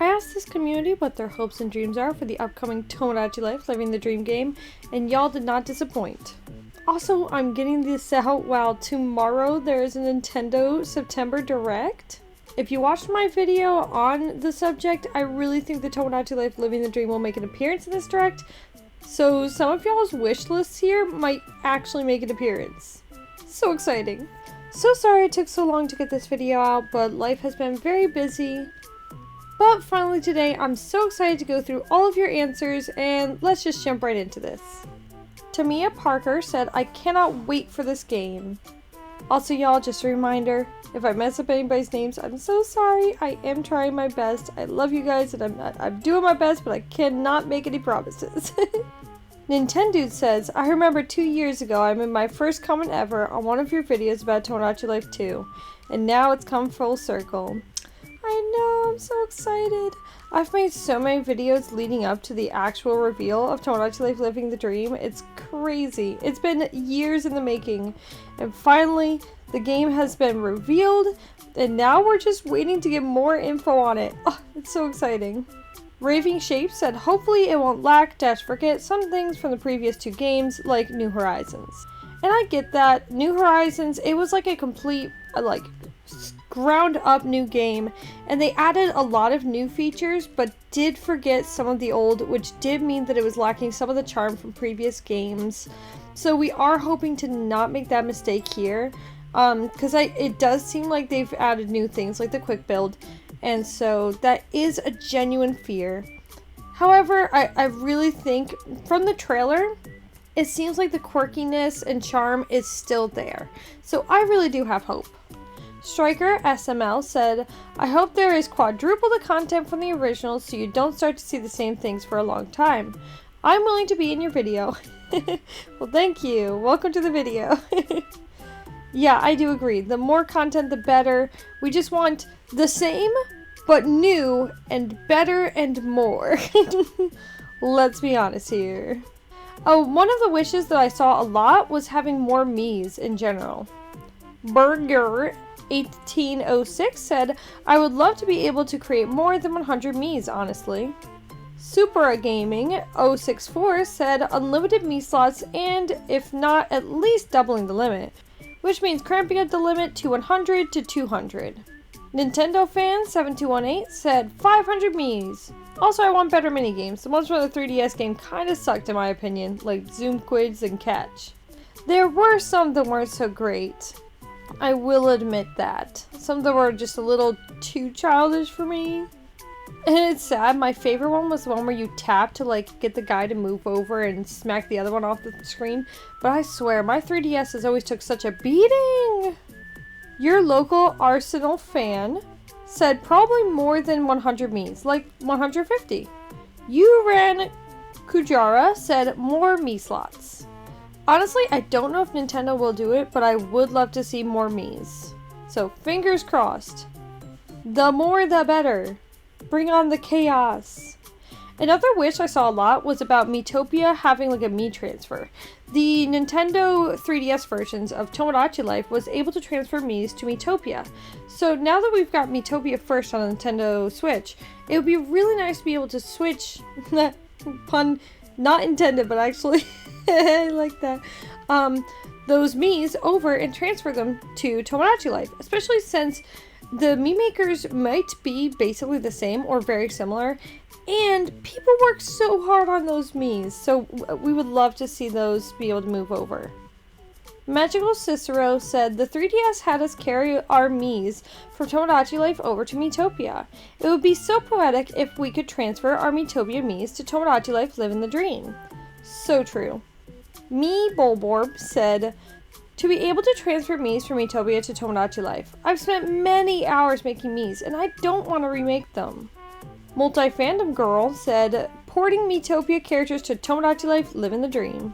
I asked this community what their hopes and dreams are for the upcoming Tomodachi Life Living the Dream game, and y'all did not disappoint. Also, I'm getting this out while tomorrow there is a Nintendo September Direct. If you watched my video on the subject, I really think the Tomodachi Life Living the Dream will make an appearance in this Direct, so some of y'all's wish lists here might actually make an appearance. So exciting. So sorry it took so long to get this video out, but life has been very busy. But finally today, I'm so excited to go through all of your answers, and let's just jump right into this. Tamia Parker said, I cannot wait for this game. Also y'all, just a reminder, if I mess up anybody's names, I'm so sorry. I am trying my best. I love you guys and I'm doing my best, but I cannot make any promises. Nintendo says, I remember 2 years ago I made my first comment ever on one of your videos about Tomodachi Life 2, and now it's come full circle. I know, I'm so excited. I've made so many videos leading up to the actual reveal of Tomodachi Life Living the Dream. It's crazy. It's been years in the making, and finally the game has been revealed, and now we're just waiting to get more info on it. Oh, it's so exciting. Raving Shape said, hopefully it won't lack / forget some things from the previous 2 games, like New Horizons. And I get that. New Horizons, it was like a complete, ground up new game, and they added a lot of new features, but did forget some of the old, which did mean that it was lacking some of the charm from previous games. So we are hoping to not make that mistake here, because it does seem like they've added new things, like the quick build, and so that is a genuine fear. However, I really think from the trailer, it seems like the quirkiness and charm is still there. So I really do have hope. Striker SML said, I hope there is quadruple the content from the original so you don't start to see the same things for a long time. I'm willing to be in your video. Well, thank you. Welcome to the video. Yeah, I do agree. The more content, the better. We just want the same, but new and better and more. Let's be honest here. Oh, one of the wishes that I saw a lot was having more Miis in general. Burger 1806 said, I would love to be able to create more than 100 Miis, honestly. Supera Gaming 064 said, unlimited Mii slots and, if not, at least doubling the limit, which means cramping up the limit to 100 to 200. Nintendo Fans 7218 said, 500 Miis. Also, I want better minigames. The ones from the 3DS game kinda sucked in my opinion, like Zoom Quiz and Catch. There were some that weren't so great. I will admit that. Some of them were just a little too childish for me. And it's sad, my favorite one was the one where you tap to get the guy to move over and smack the other one off the screen. But I swear, my 3DSs always took such a beating! Your local Arsenal fan said probably more than 100 Miis, like 150. You ran Kujara said more Mii slots. Honestly, I don't know if Nintendo will do it, but I would love to see more Miis. So, fingers crossed. The more the better. Bring on the chaos. Another wish I saw a lot was about Miitopia having a Mii transfer. The Nintendo 3DS versions of Tomodachi Life was able to transfer Miis to Miitopia. So now that we've got Miitopia first on the Nintendo Switch, it would be really nice to be able to switch, pun not intended, but actually, I like that, those Miis over and transfer them to Tomodachi Life, especially since the Mii makers might be basically the same or very similar, and people work so hard on those Miis, so we would love to see those be able to move over. Magical Cicero said, the 3DS had us carry our Miis from Tomodachi Life over to Miitopia. It would be so poetic if we could transfer our Miitopia Miis to Tomodachi Life Living the Dream. So true. Me Bulborb said, to be able to transfer Miis from Miitopia to Tomodachi Life. I've spent many hours making Miis, and I don't want to remake them. Multi-Fandom Girl said, porting Miitopia characters to Tomodachi Life Living the Dream.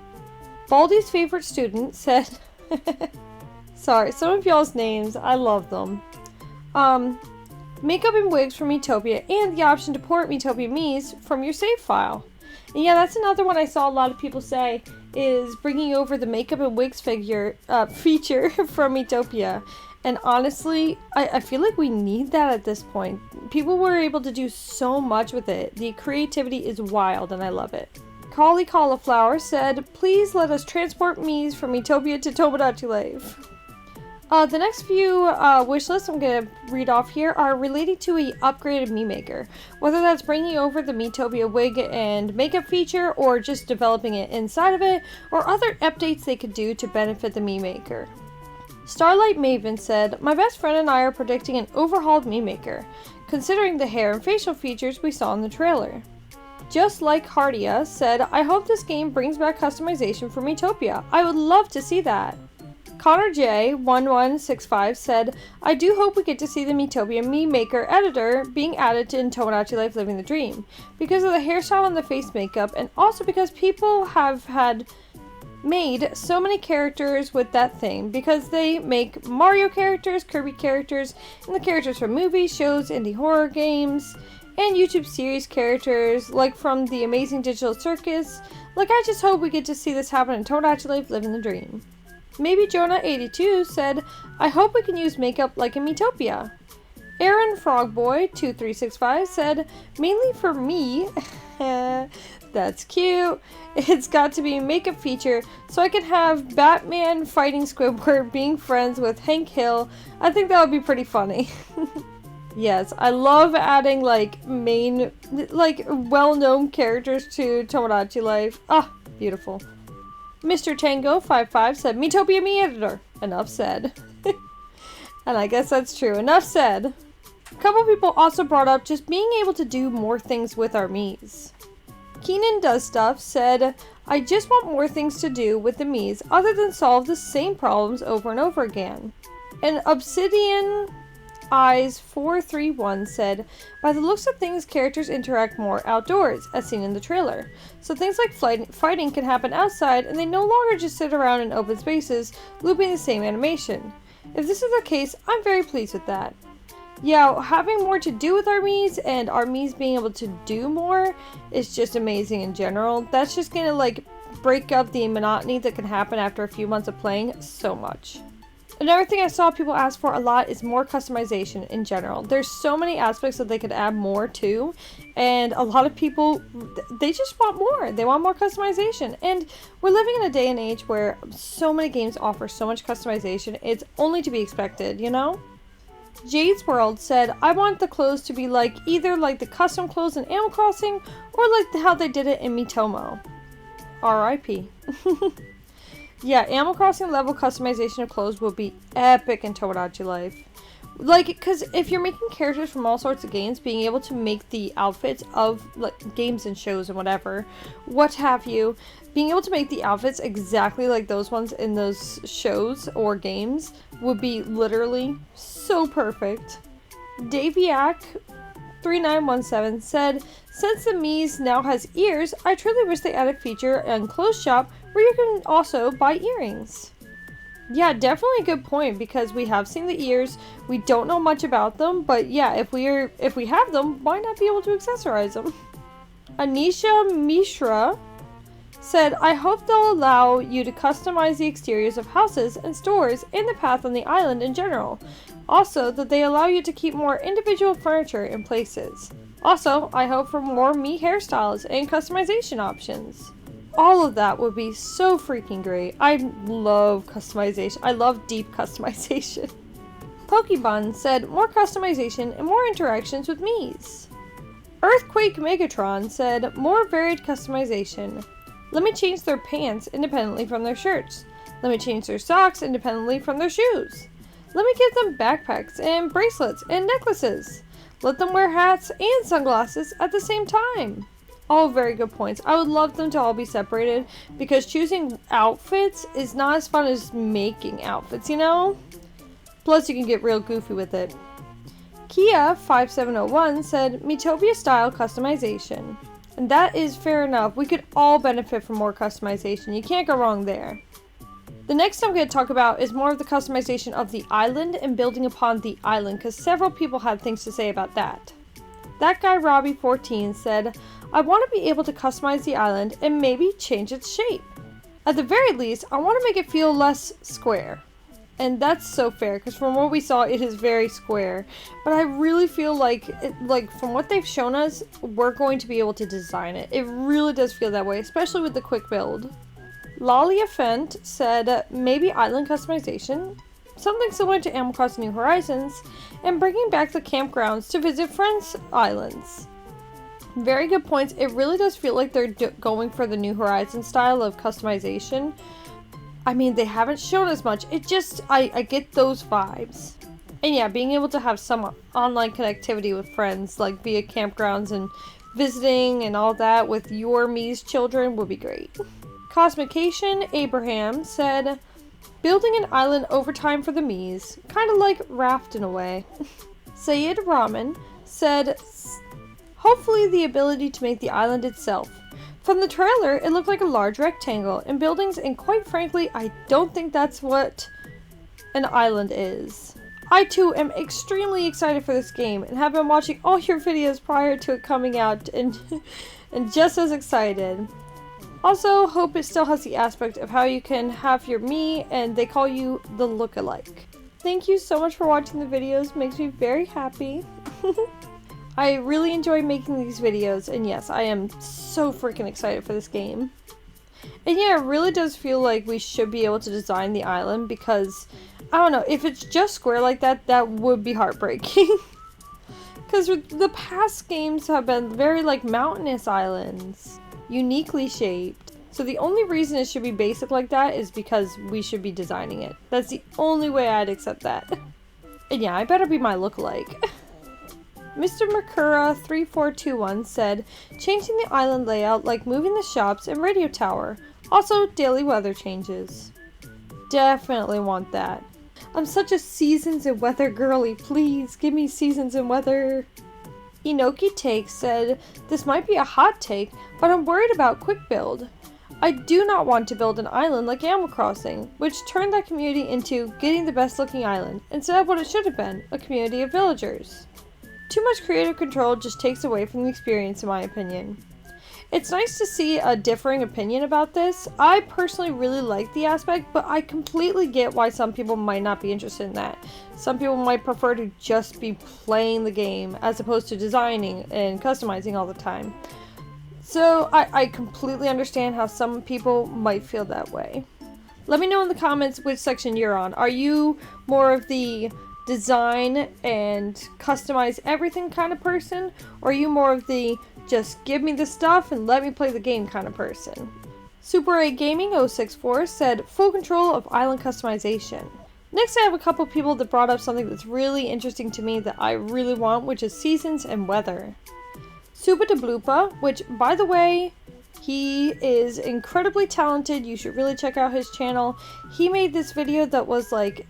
Baldy's favorite student said, sorry, some of y'all's names, I love them. Makeup and wigs from Miitopia, and the option to port Miitopia Miis from your save file. And yeah, that's another one I saw a lot of people say, is bringing over the makeup and wigs feature from Miitopia. And honestly, I feel like we need that at this point. People were able to do so much with it. The creativity is wild and I love it. Collie Cauliflower said, please let us transport Miis from Miitopia to Tomodachi Life. The next few wish lists I'm going to read off here are related to a upgraded Mii Maker. Whether that's bringing over the Miitopia wig and makeup feature, or just developing it inside of it, or other updates they could do to benefit the Mii Maker. Starlight Maven said, my best friend and I are predicting an overhauled Mii Maker, considering the hair and facial features we saw in the trailer. Just Like Hardia said, I hope this game brings back customization for Miitopia. I would love to see that. Connor J1165 said, I do hope we get to see the Miitopia Mii Maker editor being added in Tomodachi Life Living the Dream, because of the hairstyle and the face makeup, and also because people have made so many characters with that thing, because they make Mario characters, Kirby characters, and the characters from movies, shows, indie horror games, and YouTube series characters, like from the Amazing Digital Circus. Like, I just hope we get to see this happen in Tomodachi Life Living the Dream. Maybe Jonah82 said, I hope we can use makeup like in Miitopia. Aaron Frogboy2365 said, mainly for me, that's cute, it's got to be a makeup feature so I can have Batman fighting Squidward being friends with Hank Hill. I think that would be pretty funny. Yes, I love adding well-known characters to Tomodachi Life. Ah, beautiful. Mr. Tango55 said, Miitopia Mii editor. Enough said. And I guess that's true. Enough said. A couple people also brought up just being able to do more things with our Miis. Keenan Does Stuff said, I just want more things to do with the Miis other than solve the same problems over and over again. And Obsidian Eyes 431 said, by the looks of things, characters interact more outdoors, as seen in the trailer. So things like fighting can happen outside, and they no longer just sit around in open spaces, looping the same animation. If this is the case, I'm very pleased with that. Yeah, having more to do with our Miis, and our Miis being able to do more, is just amazing in general. That's just gonna, break up the monotony that can happen after a few months of playing so much. Another thing I saw people ask for a lot is more customization in general. There's so many aspects that they could add more to, and a lot of people, they just want more. They want more customization, and we're living in a day and age where so many games offer so much customization. It's only to be expected, you know? Jade's World said, I want the clothes to be either like the custom clothes in Animal Crossing, or like how they did it in Miitomo. R.I.P. Yeah, Animal Crossing level customization of clothes will be epic in Tomodachi Life. Because if you're making characters from all sorts of games, being able to make the outfits of games and shows and whatever, what have you, being able to make the outfits exactly like those ones in those shows or games would be literally so perfect. Daviac 3917 said, since the Miis now has ears, I truly wish they added a feature in Clothes Shop where you can also buy earrings. Yeah, definitely a good point, because we have seen the ears, we don't know much about them, but yeah, if we have them, why not be able to accessorize them? Anisha Mishra said, I hope they'll allow you to customize the exteriors of houses and stores and the path on the island in general. Also, that they allow you to keep more individual furniture in places. Also, I hope for more Mii hairstyles and customization options. All of that would be so freaking great. I love customization. I love deep customization. Pokebun said, more customization and more interactions with Miis. Earthquake Megatron said, more varied customization. Let me change their pants independently from their shirts. Let me change their socks independently from their shoes. Let me give them backpacks and bracelets and necklaces. Let them wear hats and sunglasses at the same time. All very good points. I would love them to all be separated, because choosing outfits is not as fun as making outfits, you know? Plus you can get real goofy with it. Kia5701 said, Miitopia style customization. And that is fair enough. We could all benefit from more customization. You can't go wrong there. The next I'm going to talk about is more of the customization of the island and building upon the island, because several people had things to say about that. That guy Robbie14 said, I want to be able to customize the island and maybe change its shape. At the very least, I want to make it feel less square. And that's so fair, because from what we saw, it is very square. But I really feel like, from what they've shown us, we're going to be able to design it. It really does feel that way, especially with the quick build. Lalia Fent said, maybe island customization, something similar to Animal Crossing New Horizons, and bringing back the campgrounds to visit friends' islands. Very good points. It really does feel like they're going for the New Horizons style of customization. I mean, they haven't shown as much. It just, I get those vibes. And yeah, being able to have some online connectivity with friends, like via campgrounds and visiting and all that with your Mii's children would be great. Cosmication Abraham said, building an island over time for the Mii's, kind of like Raft in a way. Sayed Rahman said, hopefully the ability to make the island itself. From the trailer, it looked like a large rectangle and buildings, and quite frankly, I don't think that's what an island is. I too am extremely excited for this game and have been watching all your videos prior to it coming out and just as excited. Also, hope it still has the aspect of how you can have your Mii and they call you the lookalike. Thank you so much for watching the videos, makes me very happy. I really enjoy making these videos, and yes, I am so freaking excited for this game. And yeah, it really does feel like we should be able to design the island because, I don't know, if it's just square like that, that would be heartbreaking. Because the past games have been very like mountainous islands, uniquely shaped. So the only reason it should be basic like that is because we should be designing it. That's the only way I'd accept that. And yeah, I better be my lookalike. Mr. Mercura 3421 said, changing the island layout like moving the shops and radio tower. Also, daily weather changes. Definitely want that. I'm such a seasons and weather girly. Please, give me seasons and weather. Inoki Take said, this might be a hot take, but I'm worried about quick build. I do not want to build an island like Animal Crossing, which turned that community into getting the best looking island, instead of what it should have been, a community of villagers. Too much creative control just takes away from the experience, in my opinion. It's nice to see a differing opinion about this. I personally really like the aspect, but I completely get why some people might not be interested in that. Some people might prefer to just be playing the game as opposed to designing and customizing all the time. So I completely understand how some people might feel that way. Let me know in the comments which section you're on. Are you more of the design and customize everything kind of person, or are you more of the just give me the stuff and let me play the game kind of person? Super 8 Gaming 064 said full control of island customization. Next, I have a couple people that brought up something that's really interesting to me that I really want, which is seasons and weather. Suba de Bloopa, which by the way, he is incredibly talented. You should really check out his channel. He made this video that was like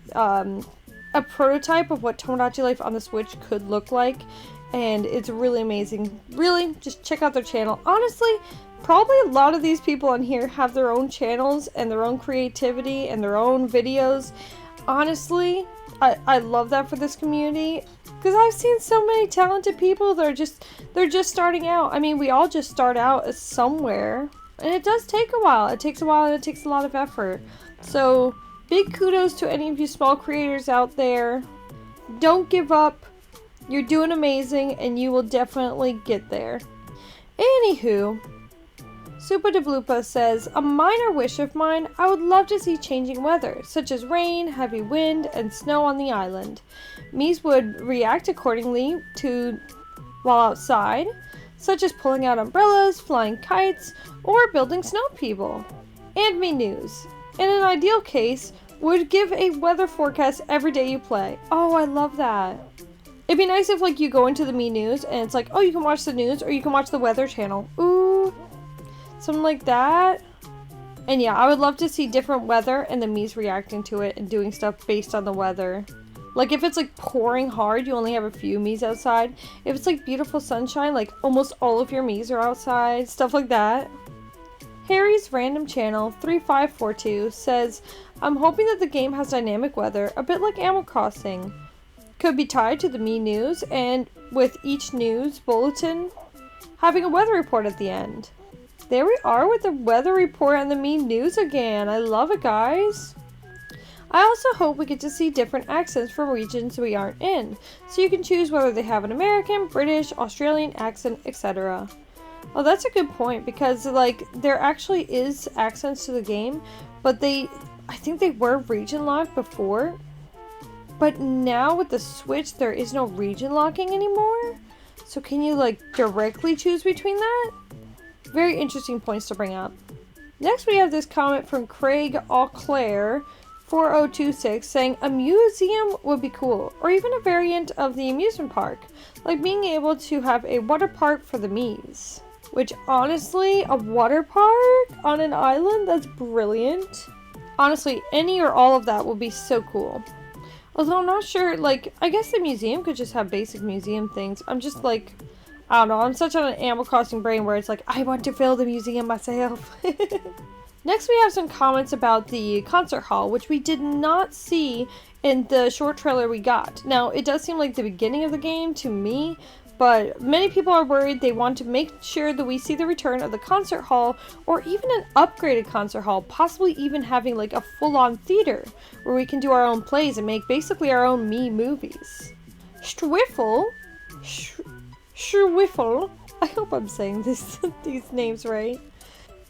a prototype of what Tomodachi Life on the Switch could look like, and it's really amazing. Really, just check out their channel. Honestly, probably a lot of these people on here have their own channels and their own creativity and their own videos. Honestly, I love that for this community, because I've seen so many talented people that are they're just starting out. I mean, we all just start out as somewhere, and it does take a while. It takes a while and it takes a lot of effort. So big kudos to any of you small creators out there. Don't give up. You're doing amazing and you will definitely get there. Anywho, Super de Bloopa says, a minor wish of mine, I would love to see changing weather, such as rain, heavy wind, and snow on the island. Mii's would react accordingly to while outside, such as pulling out umbrellas, flying kites, or building snow people. And Mii News, in an ideal case, would give a weather forecast every day you play. Oh, I love that. It'd be nice if like you go into the Mii News and it's like, oh, you can watch the news or you can watch the weather channel. Ooh, something like that. And yeah, I would love to see different weather and the Mii's reacting to it and doing stuff based on the weather. Like if it's like pouring hard, you only have a few Mii's outside. If it's like beautiful sunshine, like almost all of your Mii's are outside, stuff like that. Harry's Random Channel 3542 says, I'm hoping that the game has dynamic weather, a bit like Animal Crossing. Could be tied to the Mii News, and with each news bulletin having a weather report at the end. There we are with the weather report on the Mii News again. I love it, guys. I also hope we get to see different accents from regions we aren't in, so you can choose whether they have an American, British, Australian accent, etc. Oh, that's a good point, because like there actually is accents to the game, but I think they were region locked before, but now with the Switch there is no region locking anymore. So can you like directly choose between that? Very interesting points to bring up. Next we have this comment from Craig Auclair 4026 saying a museum would be cool, or even a variant of the amusement park, like being able to have a water park for the Miis. Which honestly, a water park on an island? That's brilliant. Honestly, any or all of that would be so cool. Although I'm not sure, like, I guess the museum could just have basic museum things. I'm just like, I don't know, I'm such on an Animal Crossing brain where it's like, I want to fill the museum myself. Next we have some comments about the concert hall, which we did not see in the short trailer we got. Now, it does seem like the beginning of the game to me, but many people are worried. They want to make sure that we see the return of the concert hall, or even an upgraded concert hall, possibly even having like a full-on theater where we can do our own plays and make basically our own Mii movies. Schwiffle, I hope I'm saying these names right,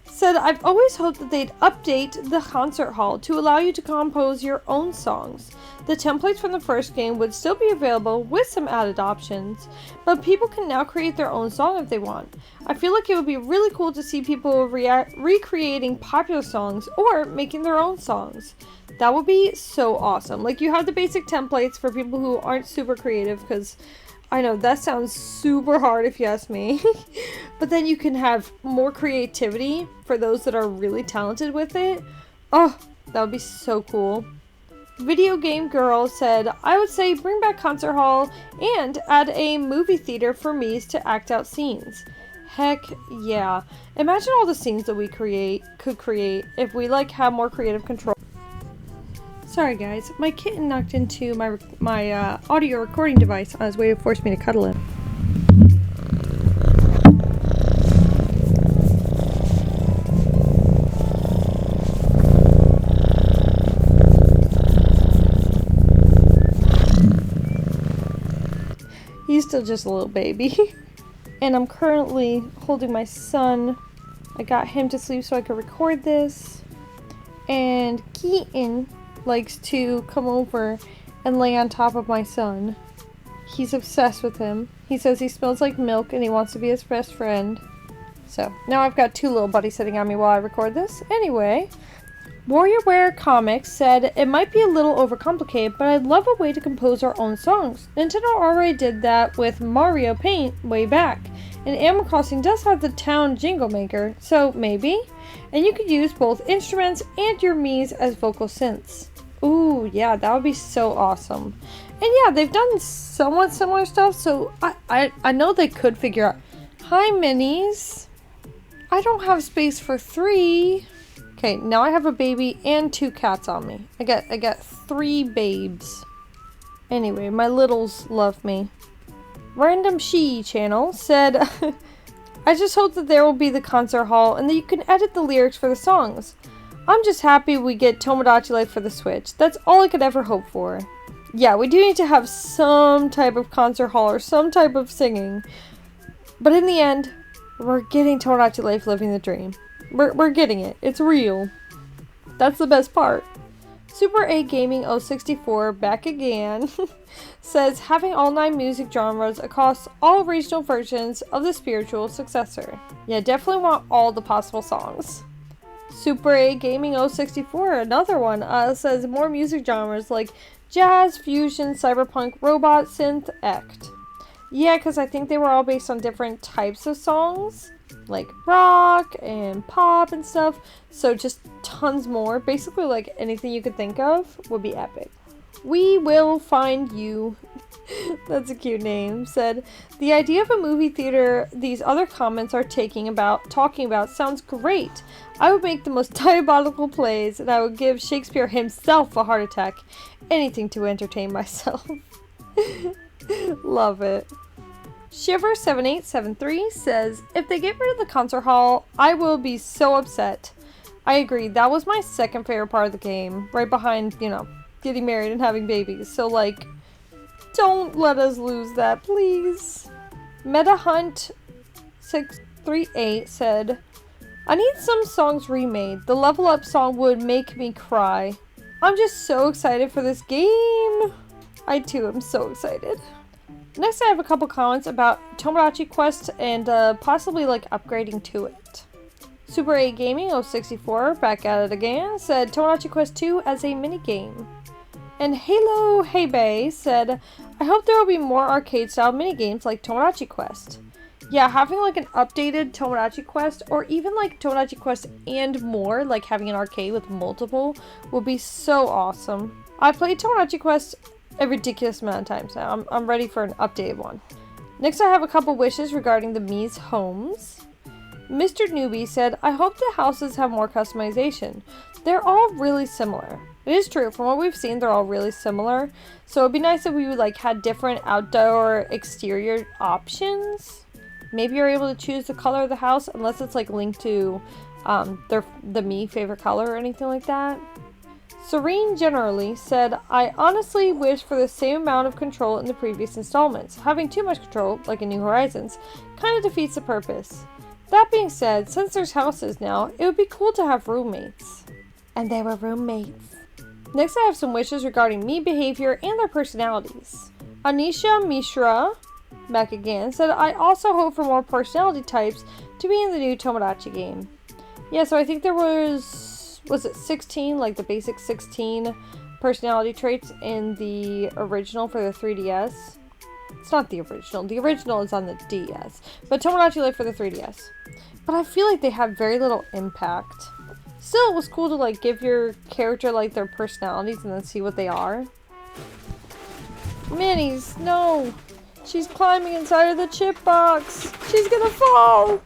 said, I've always hoped that they'd update the concert hall to allow you to compose your own songs. The templates from the first game would still be available with some added options, but people can now create their own song if they want. I feel like it would be really cool to see people recreating popular songs or making their own songs. That would be so awesome. Like, you have the basic templates for people who aren't super creative, because I know that sounds super hard if you ask me. But then you can have more creativity for those that are really talented with it. Oh, that would be so cool. Video Game Girl said, I would say bring back concert hall and add a movie theater for Miis to act out scenes. Heck yeah. Imagine all the scenes that we could create if we like have more creative control. Sorry guys, my kitten knocked into my audio recording device on his way to force me to cuddle him. He's still just a little baby. And I'm currently holding my son. I got him to sleep so I could record this. And Keaton likes to come over and lay on top of my son. He's obsessed with him. He says he smells like milk and he wants to be his best friend. So, now I've got two little buddies sitting on me while I record this. Anyway, WarriorWare Comics said it might be a little overcomplicated, but I'd love a way to compose our own songs. Nintendo already did that with Mario Paint way back, and Animal Crossing does have the town jingle maker, so maybe? And you could use both instruments and your Miis as vocal synths. Ooh, yeah, that would be so awesome. And yeah, they've done somewhat similar stuff, so I know they could figure out. Hi, minis. I don't have space for 3. Okay, now I have a baby and 2 cats on me. I got 3 babes. Anyway, my littles love me. Random She channel said, I just hope that there will be the concert hall and that you can edit the lyrics for the songs. I'm just happy we get Tomodachi Life for the Switch. That's all I could ever hope for. Yeah, we do need to have some type of concert hall or some type of singing. But in the end, we're getting Tomodachi Life living the dream. We're getting it. It's real. That's the best part. Super A Gaming 064 back again says having all 9 music genres across all regional versions of the spiritual successor. Yeah, definitely want all the possible songs. Super A Gaming 064, another one, says more music genres like jazz, fusion, cyberpunk, robot, synth, act. Yeah, because I think they were all based on different types of songs, like rock and pop and stuff. So just tons more. Basically, like anything you could think of would be epic. We Will Find You. That's a cute name. Said, the idea of a movie theater these other comments are talking about sounds great. I would make the most diabolical plays, and I would give Shakespeare himself a heart attack. Anything to entertain myself. Love it. Shiver7873 says, if they get rid of the concert hall, I will be so upset. I agree. That was my second favorite part of the game. Right behind, you know, getting married and having babies. So, like, don't let us lose that, please. MetaHunt638 said, I need some songs remade. The level up song would make me cry. I'm just so excited for this game. I too am so excited. Next I have a couple comments about Tomodachi Quest and possibly like upgrading to it. Super 8 Gaming 064, back at it again, said Tomodachi Quest 2 as a minigame. And Halo Heybei said, I hope there will be more arcade style minigames like Tomodachi Quest. Yeah, having like an updated Tomodachi Quest, or even like Tomodachi Quest and more, like having an arcade with multiple, would be so awesome. I played Tomodachi Quest a ridiculous amount of times now. I'm ready for an updated one. Next I have a couple wishes regarding the Mii's homes. Mr. Newbie said, I hope the houses have more customization. They're all really similar. It is true, from what we've seen, they're all really similar. So it'd be nice if we like had different outdoor exterior options. Maybe you're able to choose the color of the house unless it's like linked to the Mii favorite color or anything like that. Serene generally said, I honestly wish for the same amount of control in the previous installments. Having too much control, like in New Horizons, kind of defeats the purpose. That being said, since there's houses now, it would be cool to have roommates. And they were roommates. Next I have some wishes regarding Mii behavior and their personalities. Anisha Mishra, back again, said, I also hope for more personality types to be in the new Tomodachi game. Yeah, so I think there was it 16, like the basic 16 personality traits in the original for the 3DS? It's not the original is on the DS, but Tomodachi Life for the 3DS. But I feel like they had very little impact. Still, it was cool to like give your character like their personalities and then see what they are. Minis, no! She's climbing inside of the chip box! She's gonna fall!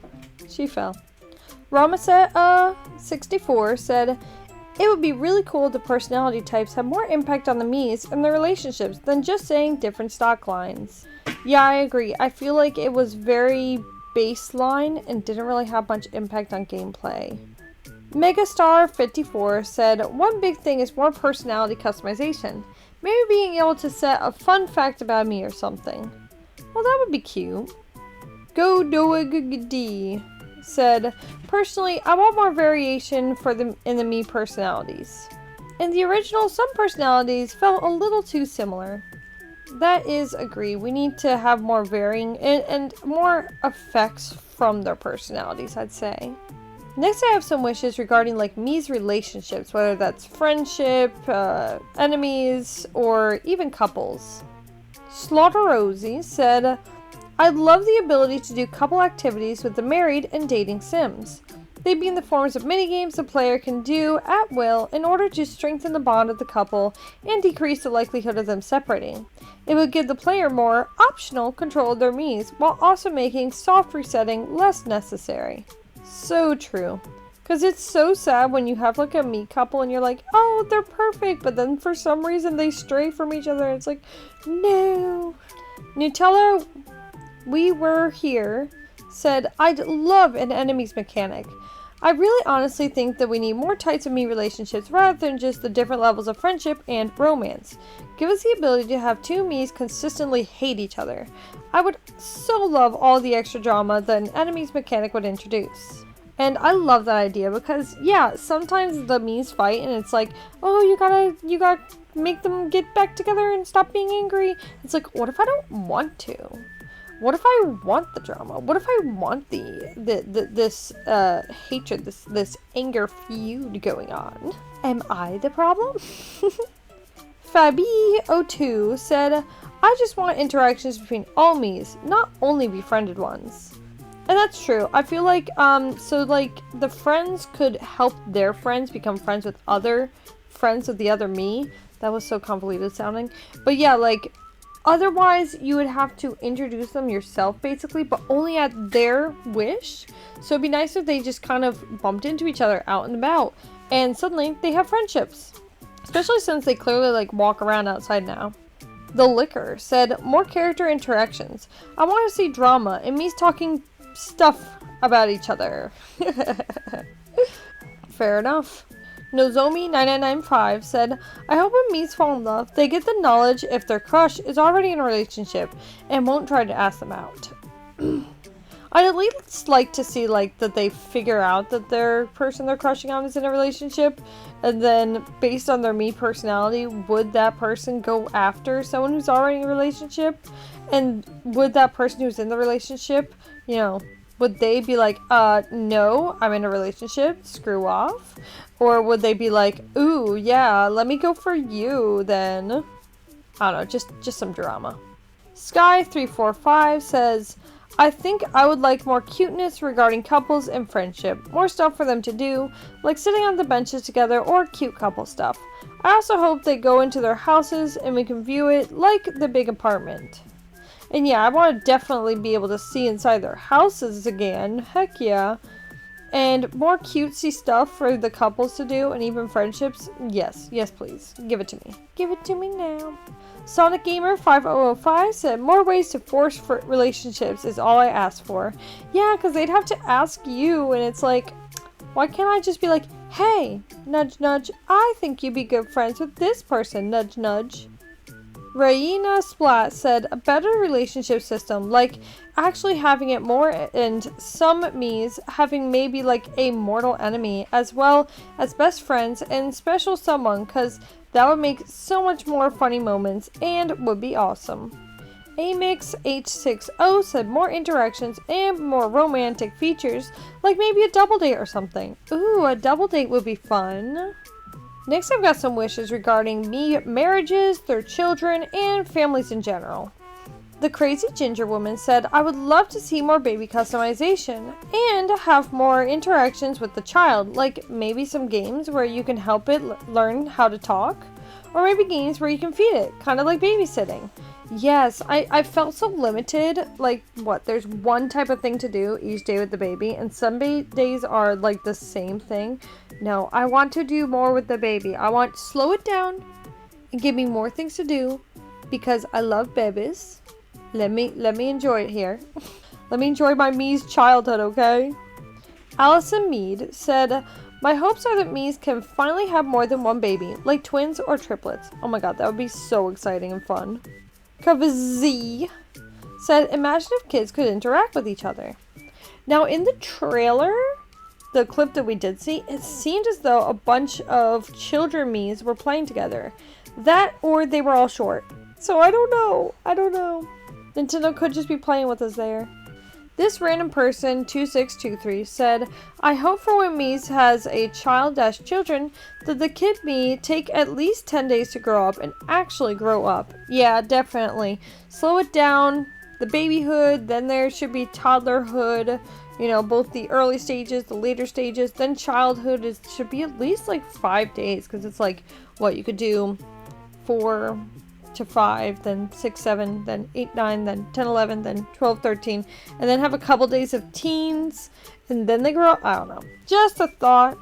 She fell. Ramaset64 said, it would be really cool if the personality types have more impact on the Miis and their relationships than just saying different stock lines. Yeah, I agree. I feel like it was very baseline and didn't really have much impact on gameplay. Megastar54 said, one big thing is more personality customization. Maybe being able to set a fun fact about me or something. Well, that would be cute. GoDoagD said, personally, I want more variation in the Mii personalities. In the original, some personalities felt a little too similar. That is agree. We need to have more varying and more effects from their personalities, I'd say. Next I have some wishes regarding like Mii's relationships, whether that's friendship, enemies, or even couples. Slaughterosy said, I'd love the ability to do couple activities with the married and dating sims. They'd be in the forms of minigames the player can do at will in order to strengthen the bond of the couple and decrease the likelihood of them separating. It would give the player more optional control of their Miis while also making soft resetting less necessary. So true. Because it's so sad when you have like a Mii couple and you're like, oh, they're perfect, but then for some reason they stray from each other. It's like, no. Nutella, we were here, said, I'd love an enemies mechanic. I really honestly think that we need more types of Mii relationships rather than just the different levels of friendship and romance. Give us the ability to have two Miis consistently hate each other. I would so love all the extra drama that an enemies mechanic would introduce. And I love that idea because, yeah, sometimes the Miis fight and it's like, oh, you gotta make them get back together and stop being angry. It's like, what if I don't want to? What if I want the drama? What if I want this hatred, this anger feud going on? Am I the problem? Fabi02 said, I just want interactions between all Miis, not only befriended ones. And that's true. I feel like, so like the friends could help their friends become friends with other friends of the other Mii. That was so convoluted sounding. But yeah, like, otherwise you would have to introduce them yourself basically, but only at their wish. So it'd be nice if they just kind of bumped into each other out and about and suddenly they have friendships. Especially since they clearly like walk around outside now. The Liquor said, more character interactions. I want to see drama and Mii's talking stuff about each other. Fair enough. Nozomi9995 said, I hope when Mies fall in love, they get the knowledge if their crush is already in a relationship and won't try to ask them out. I'd at least like to see, like, that they figure out that their person they're crushing on is in a relationship, and then, based on their me personality, would that person go after someone who's already in a relationship? And would that person who's in the relationship, you know, would they be like, no, I'm in a relationship, screw off? Or would they be like, ooh, yeah, let me go for you, then? I don't know, just some drama. Sky345 says, I think I would like more cuteness regarding couples and friendship. More stuff for them to do, like sitting on the benches together or cute couple stuff. I also hope they go into their houses and we can view it like the big apartment. And yeah, I want to definitely be able to see inside their houses again. Heck yeah. And more cutesy stuff for the couples to do and even friendships. Yes, yes please. Give it to me. Give it to me now. Sonic Gamer 5005 said, more ways to force for relationships is all I ask for. Yeah, because they'd have to ask you, and it's like, why can't I just be like, hey, nudge nudge, I think you'd be good friends with this person, nudge nudge. Raina Splat said, a better relationship system, like actually having it more, and some me's having maybe like a mortal enemy as well as best friends and special someone, because that would make so much more funny moments and would be awesome. Amix H60 said more interactions and more romantic features, like maybe a double date or something. Ooh, a double date would be fun. Next, I've got some wishes regarding me marriages, their children, and families in general. The Crazy Ginger Woman said, I would love to see more baby customization and have more interactions with the child, like maybe some games where you can help it learn how to talk, or maybe games where you can feed it, kind of like babysitting. Yes, I felt so limited, like, what, there's one type of thing to do each day with the baby, and some days are, like, the same thing. No, I want to do more with the baby. I want to slow it down and give me more things to do, because I love babies. Let me enjoy it here. Let me enjoy my Me's childhood, okay? Allison Mead said, my hopes are that Me's can finally have more than one baby, like twins or triplets. Oh my god, that would be so exciting and fun. Kavazi said, imagine if kids could interact with each other. Now, in the trailer, the clip that we did see, it seemed as though a bunch of children Me's were playing together. That, or they were all short. So I don't know. Nintendo could just be playing with us there. This random person, 2623, said, I hope for when Mies has a child-children that the kid Me take at least 10 days to grow up and actually grow up. Yeah, definitely. Slow it down, the babyhood, then there should be toddlerhood, you know, both the early stages, the later stages, then childhood should be at least like 5 days, because it's like, what, you could do 4 to 5, then 6, 7, then 8, 9, then 10, 11, then 12, 13, and then have a couple days of teens, and then they grow up. I don't know. Just a thought.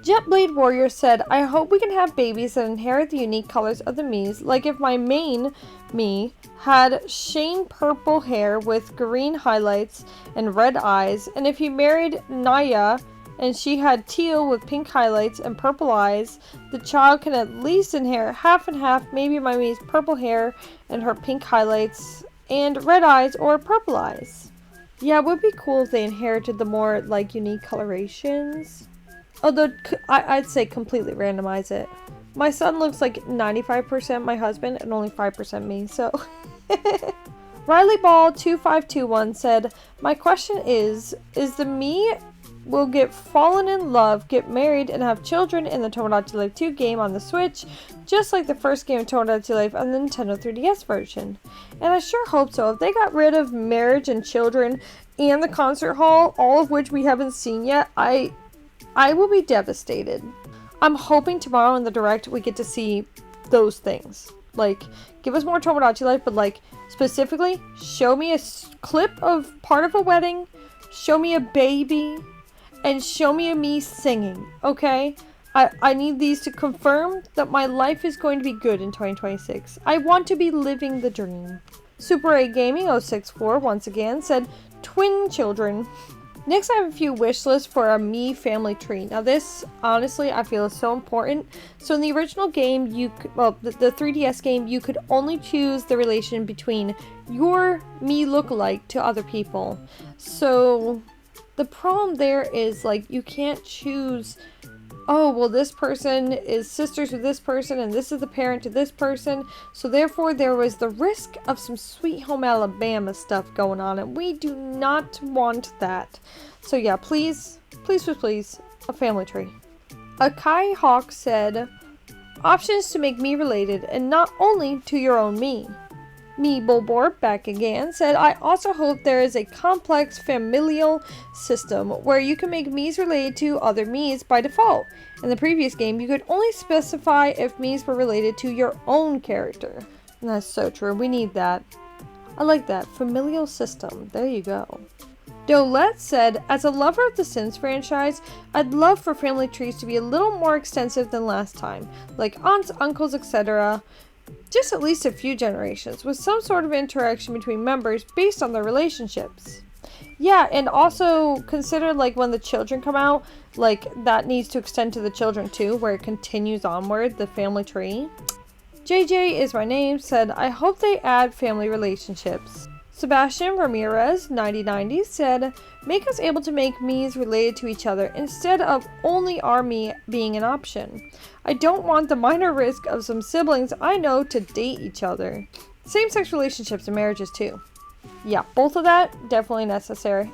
Jetblade Warrior said, I hope we can have babies that inherit the unique colors of the Mies, like if my main Me had Shane purple hair with green highlights and red eyes, and if he married Naya and she had teal with pink highlights and purple eyes, the child can at least inherit half and half, maybe my Mi's purple hair and her pink highlights and red eyes or purple eyes. Yeah, it would be cool if they inherited the more, like, unique colorations. Although, I'd say completely randomize it. My son looks like 95% my husband and only 5% me, so... Riley Ball 2521 said, my question is the Me will get fallen in love, get married, and have children in the Tomodachi Life 2 game on the Switch, just like the first game of Tomodachi Life on the Nintendo 3DS version. And I sure hope so. If they got rid of marriage and children and the concert hall, all of which we haven't seen yet, I will be devastated. I'm hoping tomorrow in the Direct we get to see those things. Like, give us more Tomodachi Life, but like, specifically, show me a clip of part of a wedding, show me a baby, and show me a Me singing, okay? I need these to confirm that my life is going to be good in 2026. I want to be living the dream. Super A Gaming 064 once again said, twin children. Next, I have a few wish lists for a me family tree. Now this, honestly, I feel is so important. So in the original game, the 3DS game, you could only choose the relation between your me lookalike to other people. So the problem there is, like, you can't choose, oh, well, this person is sisters with this person, and this is the parent to this person. So therefore, there was the risk of some Sweet Home Alabama stuff going on, and we do not want that. So yeah, please, please, please, please, a family tree. Akai Hawk said, options to make me related, and not only to your own me. Me Bulbor, back again, said, I also hope there is a complex familial system where you can make me's related to other me's by default. In the previous game, you could only specify if me's were related to your own character. And that's so true. We need that. I like that. Familial system. There you go. Dolette said, as a lover of the Sims franchise, I'd love for family trees to be a little more extensive than last time, like aunts, uncles, etc. Just at least a few generations, with some sort of interaction between members based on their relationships. Yeah, and also consider, like, when the children come out, like, that needs to extend to the children too, where it continues onward, the family tree. JJ is my name said, I hope they add family relationships. Sebastian Ramirez, 9090, said, make us able to make me's related to each other instead of only our me being an option. I don't want the minor risk of some siblings I know to date each other. Same-sex relationships and marriages too. Yeah, both of that, definitely necessary.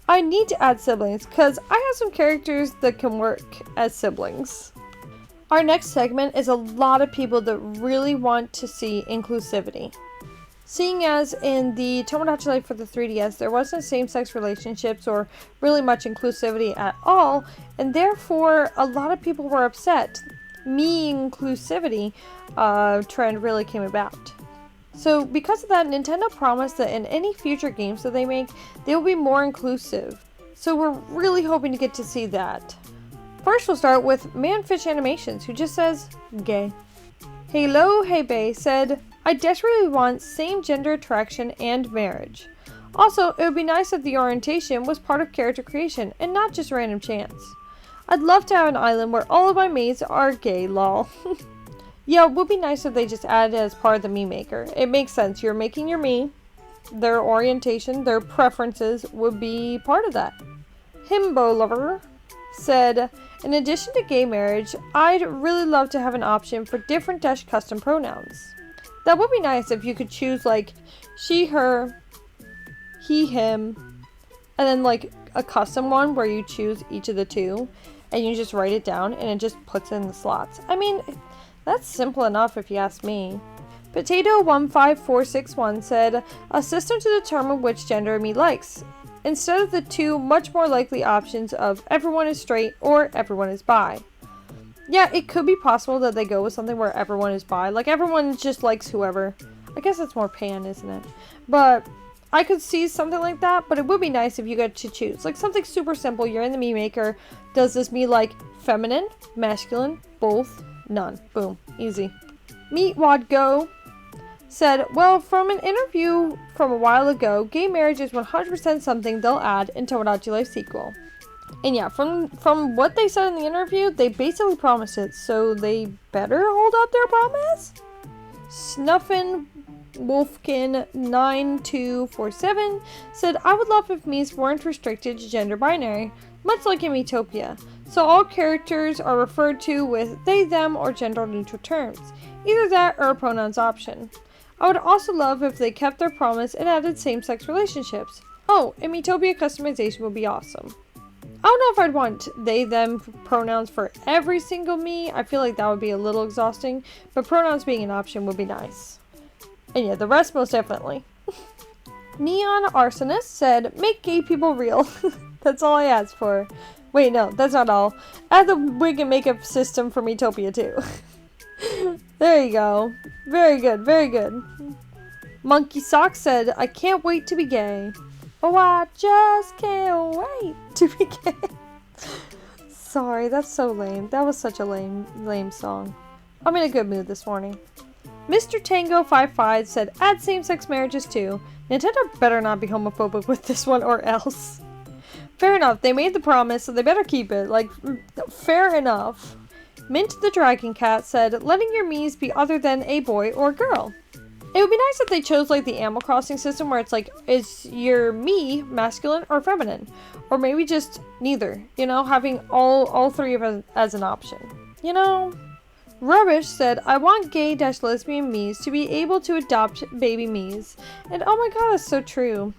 I need to add siblings because I have some characters that can work as siblings. Our next segment is a lot of people that really want to see inclusivity. Seeing as in the Tomodachi Life for the 3DS, there wasn't same-sex relationships or really much inclusivity at all, and therefore a lot of people were upset. Me inclusivity trend really came about. So because of that, Nintendo promised that in any future games that they make, they will be more inclusive. So we're really hoping to get to see that. First we'll start with Manfish Animations, who just says, gay. Hello Hey Bay said, I desperately want same gender attraction and marriage. Also, it would be nice if the orientation was part of character creation and not just random chance. I'd love to have an island where all of my mates are gay, lol. Yeah, it would be nice if they just added it as part of the me maker. It makes sense. You're making your me. Their orientation, their preferences would be part of that. Himbo Lover said, in addition to gay marriage, I'd really love to have an option for different custom pronouns. That would be nice if you could choose, like, she, her, he, him, and then, like, a custom one where you choose each of the two, and you just write it down, and it just puts it in the slots. I mean, that's simple enough if you ask me. Potato15461 said, a system to determine which gender me likes, instead of the two much more likely options of everyone is straight or everyone is bi. Yeah, it could be possible that they go with something where everyone is bi. Like, everyone just likes whoever. I guess it's more pan, isn't it? But I could see something like that, but it would be nice if you got to choose. Like, something super simple. You're in the me maker. Does this me like feminine, masculine, both, none? Boom. Easy. Meatwad Go said, well, from an interview from a while ago, gay marriage is 100% something they'll add in Tomodachi Life sequel. And yeah, from what they said in the interview, they basically promised it, so they better hold up their promise? Snuffin Wolfkin 9247 said, I would love if me's weren't restricted to gender binary, much like in Miitopia, so all characters are referred to with they, them, or gender neutral terms. Either that or a pronouns option. I would also love if they kept their promise and added same-sex relationships. Oh, and Miitopia customization would be awesome. I don't know if I'd want they, them pronouns for every single me. I feel like that would be a little exhausting, but pronouns being an option would be nice. And yeah, the rest most definitely. Neon Arsonist said, make gay people real. That's all I asked for. Wait, no, that's not all. Add the wig and makeup system for Miitopia too. There you go. Very good, very good. Monkey Sock said, I can't wait to be gay. Oh, I just can't wait to be gay. Sorry, that's so lame. That was such a lame song. I'm in a good mood this morning. Mr. Tango55 said, add same-sex marriages too. Nintendo better not be homophobic with this one or else. Fair enough, they made the promise, so they better keep it. Like, fair enough. Mint the Dragon Cat said, letting your Miis be other than a boy or girl. It would be nice if they chose like the Animal Crossing system where it's like, is your Mii masculine or feminine? Or maybe just neither, you know, having all three of us as an option. You know? Rubbish said, I want gay-lesbian Miis to be able to adopt baby Miis. And oh my god, that's so true.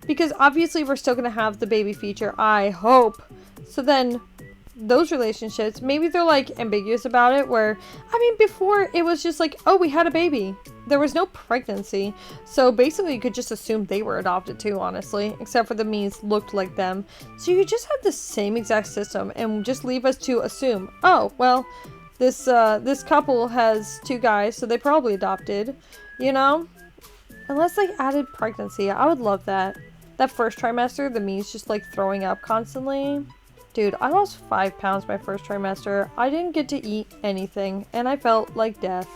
Because obviously we're still going to have the baby feature, I hope. So then, those relationships, maybe they're like ambiguous about it where, I mean, before it was just like, oh, we had a baby. There was no pregnancy. So basically you could just assume they were adopted too, honestly. Except for the Miis looked like them. So you could just have the same exact system and just leave us to assume, oh, well, this couple has 2 guys, so they probably adopted, you know? Unless they added pregnancy, I would love that. That first trimester, the Mii's just like throwing up constantly. Dude, I lost 5 pounds my first trimester. I didn't get to eat anything, and I felt like death.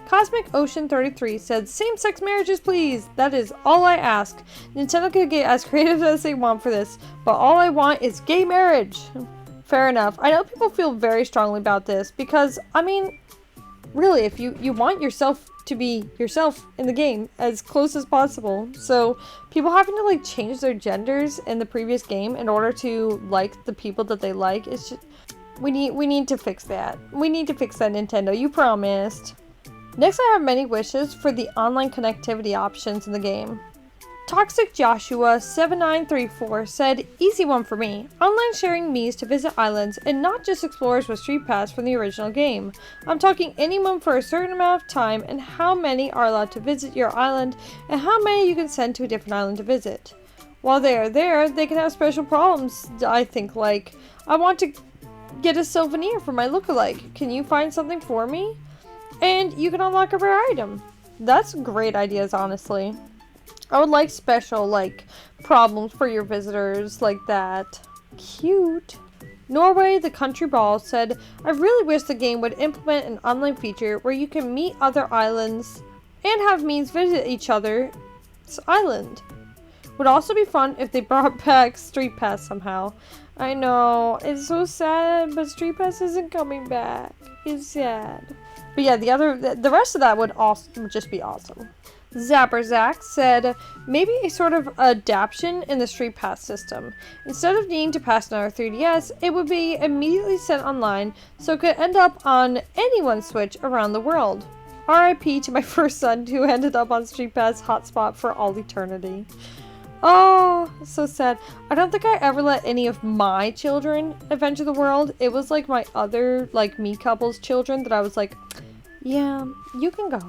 Cosmic Ocean 33 said, same-sex marriages please! That is all I ask. Nintendo could get as creative as they want for this, but all I want is gay marriage! Fair enough. I know people feel very strongly about this, because, I mean, really, if you want yourself to be yourself in the game as close as possible. So people having to like change their genders in the previous game in order to like the people that they like, it's just we need to fix that. We need to fix that, Nintendo. You promised. Next, I have many wishes for the online connectivity options in the game. Toxic Joshua 7934 said, easy one for me. Online sharing Miis to visit islands and not just explorers with Street Pass from the original game. I'm talking anyone for a certain amount of time and how many are allowed to visit your island and how many you can send to a different island to visit. While they are there, they can have special problems, I think, like, I want to get a souvenir for my lookalike. Can you find something for me? And you can unlock a rare item. That's great ideas, honestly. I would like special, like, problems for your visitors like that. Cute. Norway, the Country Ball, said, I really wish the game would implement an online feature where you can meet other islands and have Miis visit each other's island. Would also be fun if they brought back Street Pass somehow. I know, it's so sad, but Street Pass isn't coming back. It's sad. But yeah, the rest of that would also just be awesome. Zapperzak said, maybe a sort of adaptation in the Street Pass system. Instead of needing to pass another 3DS, it would be immediately sent online, so it could end up on anyone's Switch around the world. RIP to my first son who ended up on Street Pass hotspot for all eternity. Oh, so sad. I don't think I ever let any of my children adventure the world. It was like my other, like, me couple's children that I was like, yeah, you can go.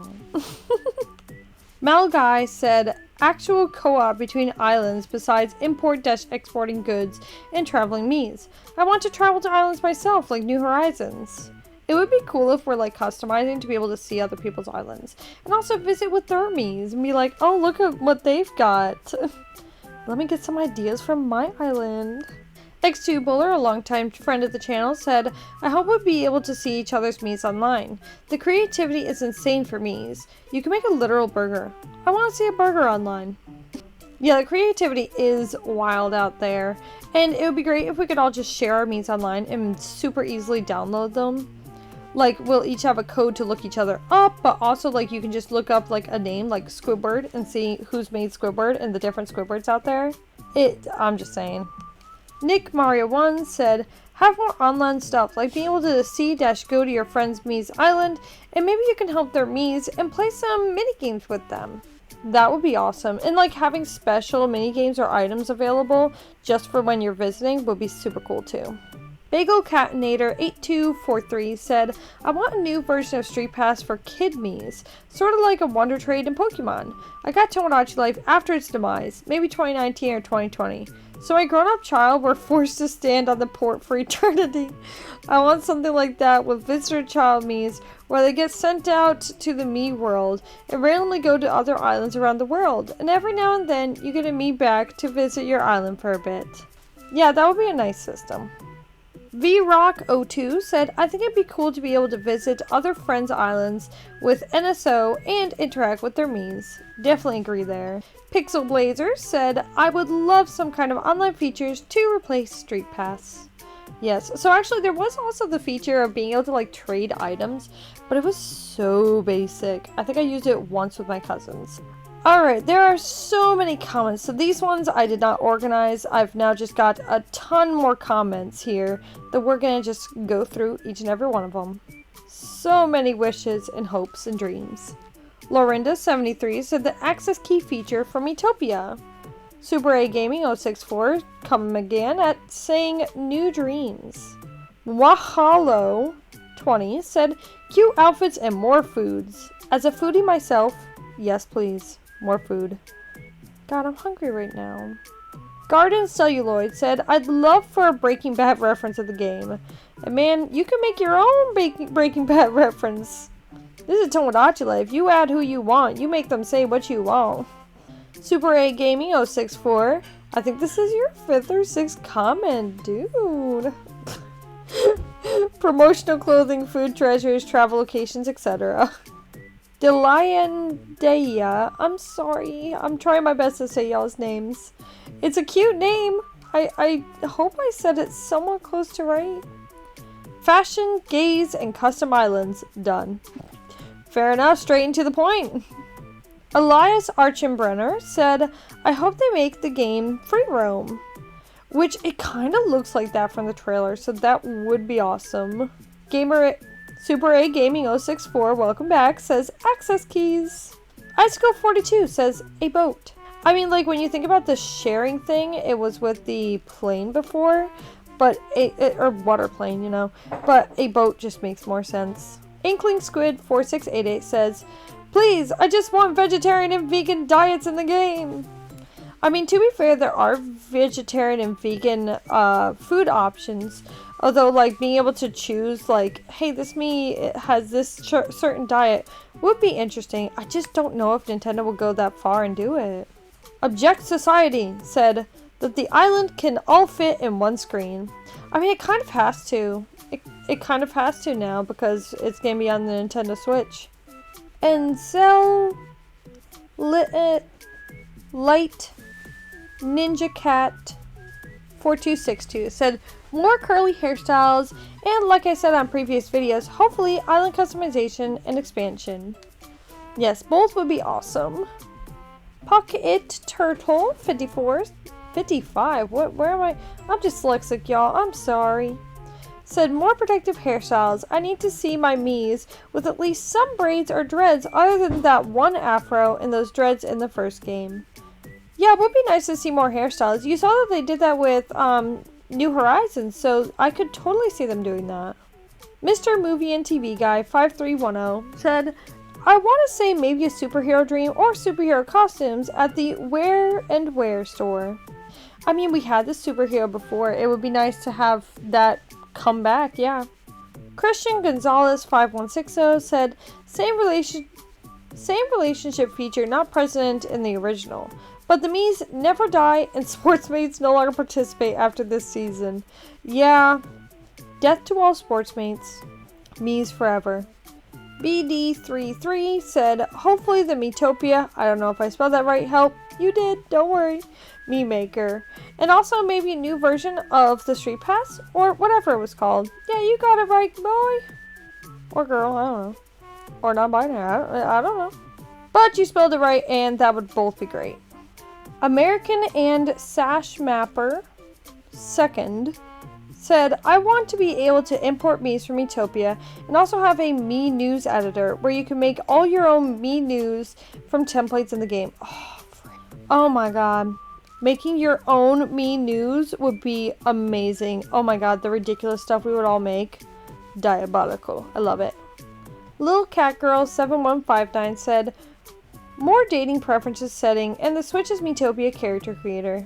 Malguy said, actual co-op between islands besides import-exporting goods and traveling Miis. I want to travel to islands myself, like New Horizons. It would be cool if we're like customizing to be able to see other people's islands. And also visit with their Miis and be like, oh, look at what they've got. Let me get some ideas from my island. X2 Bowler, a longtime friend of the channel, said, I hope we'll be able to see each other's Miis online. The creativity is insane for Miis. You can make a literal burger. I want to see a burger online. Yeah, the creativity is wild out there. And it would be great if we could all just share our Miis online and super easily download them. Like, we'll each have a code to look each other up, but also, like, you can just look up, like, a name, like Squidward, and see who's made Squidward and the different Squidwards out there. I'm just saying. Nick Mario 1 said, have more online stuff, like being able to see-go to your friend's Mii's island, and maybe you can help their Mii's and play some minigames with them. That would be awesome. And like having special minigames or items available just for when you're visiting would be super cool too. Bagel Catinator 8243 said, I want a new version of Street Pass for Kid Mii's, sort of like a Wonder Trade in Pokemon. I got Tomodachi Life after its demise, maybe 2019 or 2020. So my grown-up child were forced to stand on the port for eternity. I want something like that with visitor child Mii's, where they get sent out to the Mii world and randomly go to other islands around the world. And every now and then, you get a Mii back to visit your island for a bit. Yeah, that would be a nice system. VRock02 said, I think it'd be cool to be able to visit other friends' islands with NSO and interact with their Miis. Definitely agree there. Pixel Blazer said, I would love some kind of online features to replace Street Pass. Yes, so actually there was also the feature of being able to like trade items, but it was so basic. I think I used it once with my cousins. Alright, there are so many comments, so these ones I did not organize. I've now just got a ton more comments here that we're gonna just go through each and every one of them. So many wishes and hopes and dreams. Lorinda73 said the access key feature from Etopia. Super A Gaming 064 come again at saying new dreams. Wahalo 20 said cute outfits and more foods. As a foodie myself, yes please. More food. God, I'm hungry right now. Garden Celluloid said, I'd love for a Breaking Bad reference of the game. And man, you can make your own Breaking Bad reference. This is Tomodachi Life. You add who you want. You make them say what you want. Super A Gaming 064. I think this is your 5th or 6th comment, dude. Promotional clothing, food treasures, travel locations, etc. Deliandeia. I'm sorry. I'm trying my best to say y'all's names. It's a cute name. I hope I said it somewhat close to right. Fashion, gaze, and custom islands. Done. Fair enough. Straight and to the point. Elias Archenbrenner said, I hope they make the game free roam. Which it kind of looks like that from the trailer, so that would be awesome. Super A Gaming 064, welcome back, says access keys. Icicle42 says a boat. I mean, like, when you think about the sharing thing, it was with the plane before, but or water plane, you know, but a boat just makes more sense. Inkling Squid 4688 says, please, I just want vegetarian and vegan diets in the game. I mean, to be fair, there are vegetarian and vegan food options. Although, like, being able to choose, like, hey, this Mii has this certain diet would be interesting. I just don't know if Nintendo will go that far and do it. Object Society said that the island can all fit in one screen. I mean, it kind of has to. It kind of has to now because it's going to be on the Nintendo Switch. And so, Light Ninja Cat 4262 said, more curly hairstyles, and like I said on previous videos, hopefully island customization and expansion. Yes, both would be awesome. Pocket Turtle 55, where am I? I'm dyslexic, y'all, I'm sorry. Said, more protective hairstyles. I need to see my Miis with at least some braids or dreads other than that one afro and those dreads in the first game. Yeah, it would be nice to see more hairstyles. You saw that they did that with, New Horizons, so I could totally see them doing that. Mr. Movie and TV Guy 5310 said, I want to say maybe a superhero dream or superhero costumes at the Wear and Wear store. I mean, we had the superhero before. It would be nice to have that come back, yeah. Christian Gonzalez 5160 said, same relationship feature not present in the original. But the Miis never die and sportsmates no longer participate after this season. Yeah. Death to all sportsmates. Miis forever. BD33 said, hopefully the Miitopia, I don't know if I spelled that right, help. You did, don't worry. Mii Maker. And also maybe a new version of the Street Pass or whatever it was called. Yeah, you got it right, boy. Or girl, I don't know. Or non-binary, I don't know. But you spelled it right and that would both be great. American and Sash Mapper 2nd said, I want to be able to import Miis from Miitopia and also have a Mii News editor where you can make all your own Mii News from templates in the game. Oh my god. Making your own Mii News would be amazing. Oh my god, the ridiculous stuff we would all make. Diabolical. I love it. Lil Cat Girl 7159 said, more dating preferences setting, and the Switch is Miitopia character creator.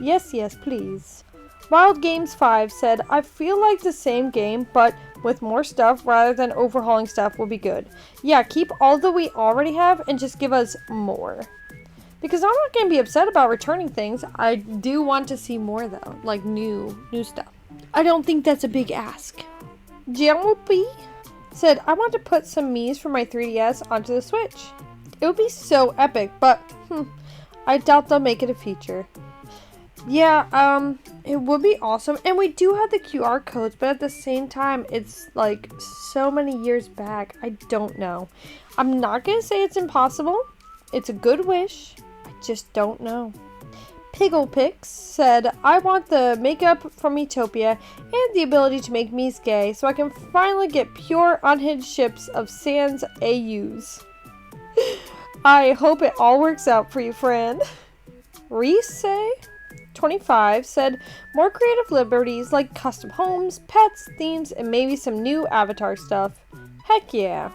Yes, please. Wild Games 5 said, I feel like the same game, but with more stuff rather than overhauling stuff will be good. Yeah, keep all that we already have and just give us more. Because I'm not going to be upset about returning things. I do want to see more though, like new stuff. I don't think that's a big ask. Giamoppi said, I want to put some Miis from my 3DS onto the Switch. It would be so epic, but I doubt they'll make it a feature. Yeah, it would be awesome. And we do have the QR codes, but at the same time, it's like so many years back. I don't know. I'm not going to say it's impossible. It's a good wish. I just don't know. Pigglepix said, I want the makeup from Miitopia and the ability to make Miis gay so I can finally get pure unhinged ships of Sans AUs. I hope it all works out for you, friend. Reese 25 said, more creative liberties like custom homes, pets, themes, and maybe some new avatar stuff. Heck yeah.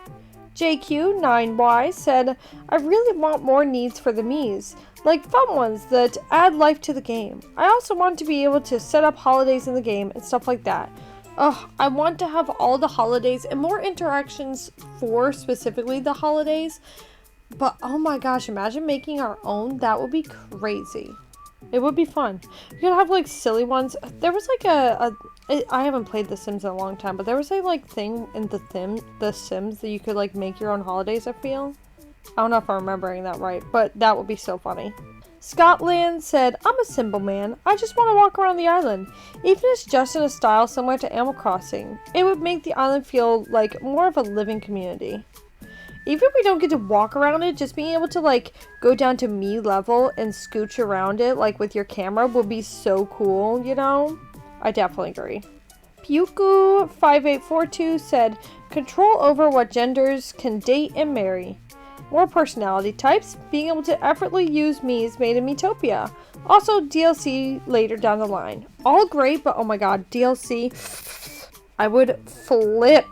JQ9Y said, I really want more needs for the Miis, like fun ones that add life to the game. I also want to be able to set up holidays in the game and stuff like that. Ugh, I want to have all the holidays and more interactions for specifically the holidays. But oh my gosh, imagine making our own. That would be crazy. It would be fun. You could have like silly ones. There was like I haven't played The Sims in a long time, but there was a like thing in the Sims that you could like make your own holidays, I feel. I don't know if I'm remembering that right, but that would be so funny. Scotland said, I'm a simple man. I just want to walk around the island. Even if it's just in a style similar to Animal Crossing. It would make the island feel like more of a living community. Even if we don't get to walk around it, just being able to like go down to me level and scooch around it like with your camera would be so cool, you know? I definitely agree. Pyuku5842 said, control over what genders can date and marry. More personality types, being able to effortlessly use Miis made in Miitopia. Also DLC later down the line. All great, but oh my god, DLC, I would flip.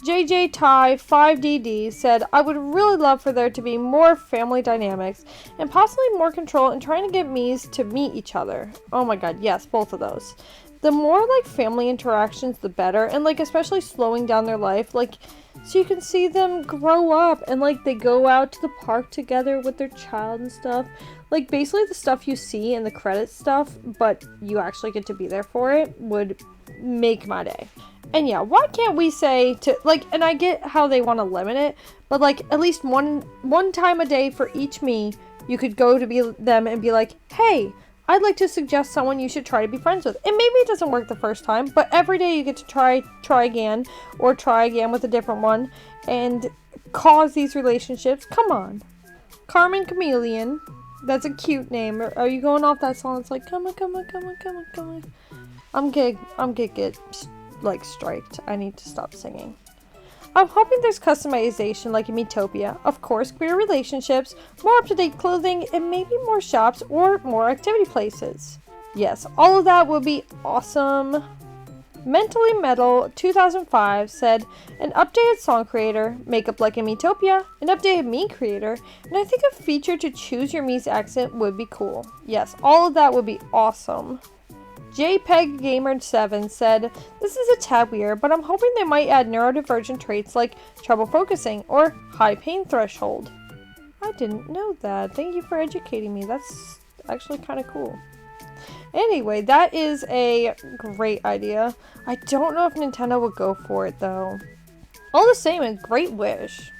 JJ Ty 5DD said, I would really love for there to be more family dynamics and possibly more control in trying to get Miis to meet each other. Oh my god, yes, both of those. The more like family interactions, the better, and like especially slowing down their life, like so you can see them grow up and like they go out to the park together with their child and stuff. Like basically the stuff you see in the credits stuff, but you actually get to be there for it would make my day. And yeah, why can't we say to, like, and I get how they want to limit it, but like at least one time a day for each me, you could go to be them and be like, hey, I'd like to suggest someone you should try to be friends with. And maybe it doesn't work the first time, but every day you get to try again, or try again with a different one, and cause these relationships. Come on. Carmen Chameleon, that's a cute name. Are you going off that song? It's like, come on, come on, come on, come on, come on. I'm gonna get like striked. I need to stop singing. I'm hoping there's customization like in Miitopia. Of course, queer relationships, more up-to-date clothing, and maybe more shops or more activity places. Yes, all of that would be awesome. Mentally Metal 2005 said, an updated song creator, makeup like in Miitopia, an updated me creator, and I think a feature to choose your Mii's accent would be cool. Yes, all of that would be awesome. JPEG Gamer 7 said, this is a tad weird, but I'm hoping they might add neurodivergent traits like trouble focusing or high pain threshold. I didn't know that. Thank you for educating me. That's actually kind of cool. Anyway, that is a great idea. I don't know if Nintendo would go for it though. All the same, a great wish.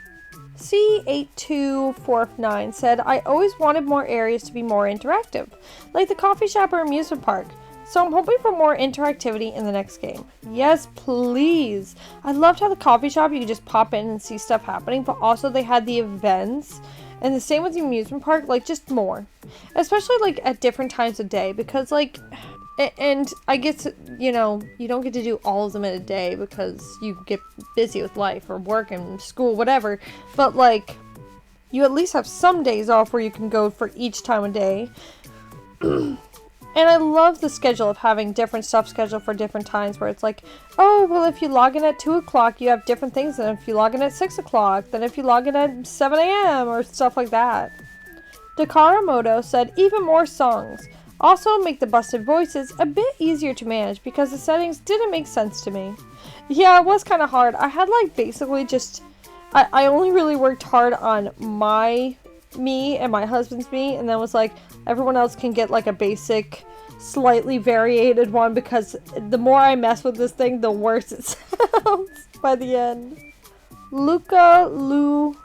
C8249 said, I always wanted more areas to be more interactive, like the coffee shop or amusement park. So I'm hoping for more interactivity in the next game. Yes, please. I loved how the coffee shop, you could just pop in and see stuff happening, but also they had the events. And the same with the amusement park, like just more. Especially like at different times of day, because like, and I guess, you know, you don't get to do all of them in a day because you get busy with life or work and school, whatever. But like, you at least have some days off where you can go for each time of day. And I love the schedule of having different stuff scheduled for different times where it's like, oh, well, if you log in at 2 o'clock, you have different things than if you log in at 6 o'clock, than if you log in at 7 a.m. or stuff like that. Dakaramoto said, even more songs. Also make the busted voices a bit easier to manage because the settings didn't make sense to me. Yeah, it was kind of hard. I had like basically just, I only really worked hard on my me and my husband's me, and then was like, everyone else can get like a basic, slightly variated one, because the more I mess with this thing, the worse it sounds by the end. Luca Lu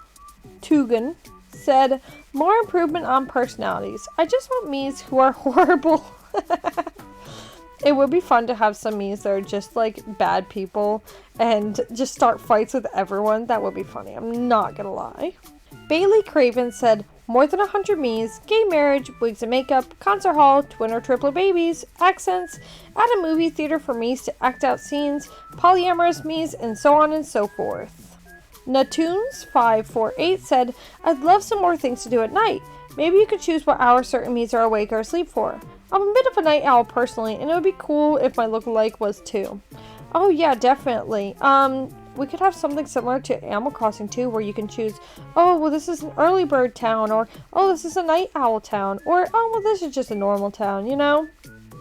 Tugan said, more improvement on personalities. I just want Miis who are horrible. It would be fun to have some Miis that are just like bad people and just start fights with everyone. That would be funny. I'm not gonna lie. Bailey Craven said, more than 100 Miis, gay marriage, wigs and makeup, concert hall, twin or triplet babies, accents, add a movie theater for Miis to act out scenes, polyamorous Miis, and so on and so forth. Natoons548 said, I'd love some more things to do at night. Maybe you could choose what hour certain Miis are awake or asleep for. I'm a bit of a night owl personally, and it would be cool if my lookalike was too. Oh yeah, definitely. We could have something similar to Animal Crossing too, where you can choose, oh, well, this is an early bird town, or, oh, this is a night owl town, or, oh, well, this is just a normal town, you know?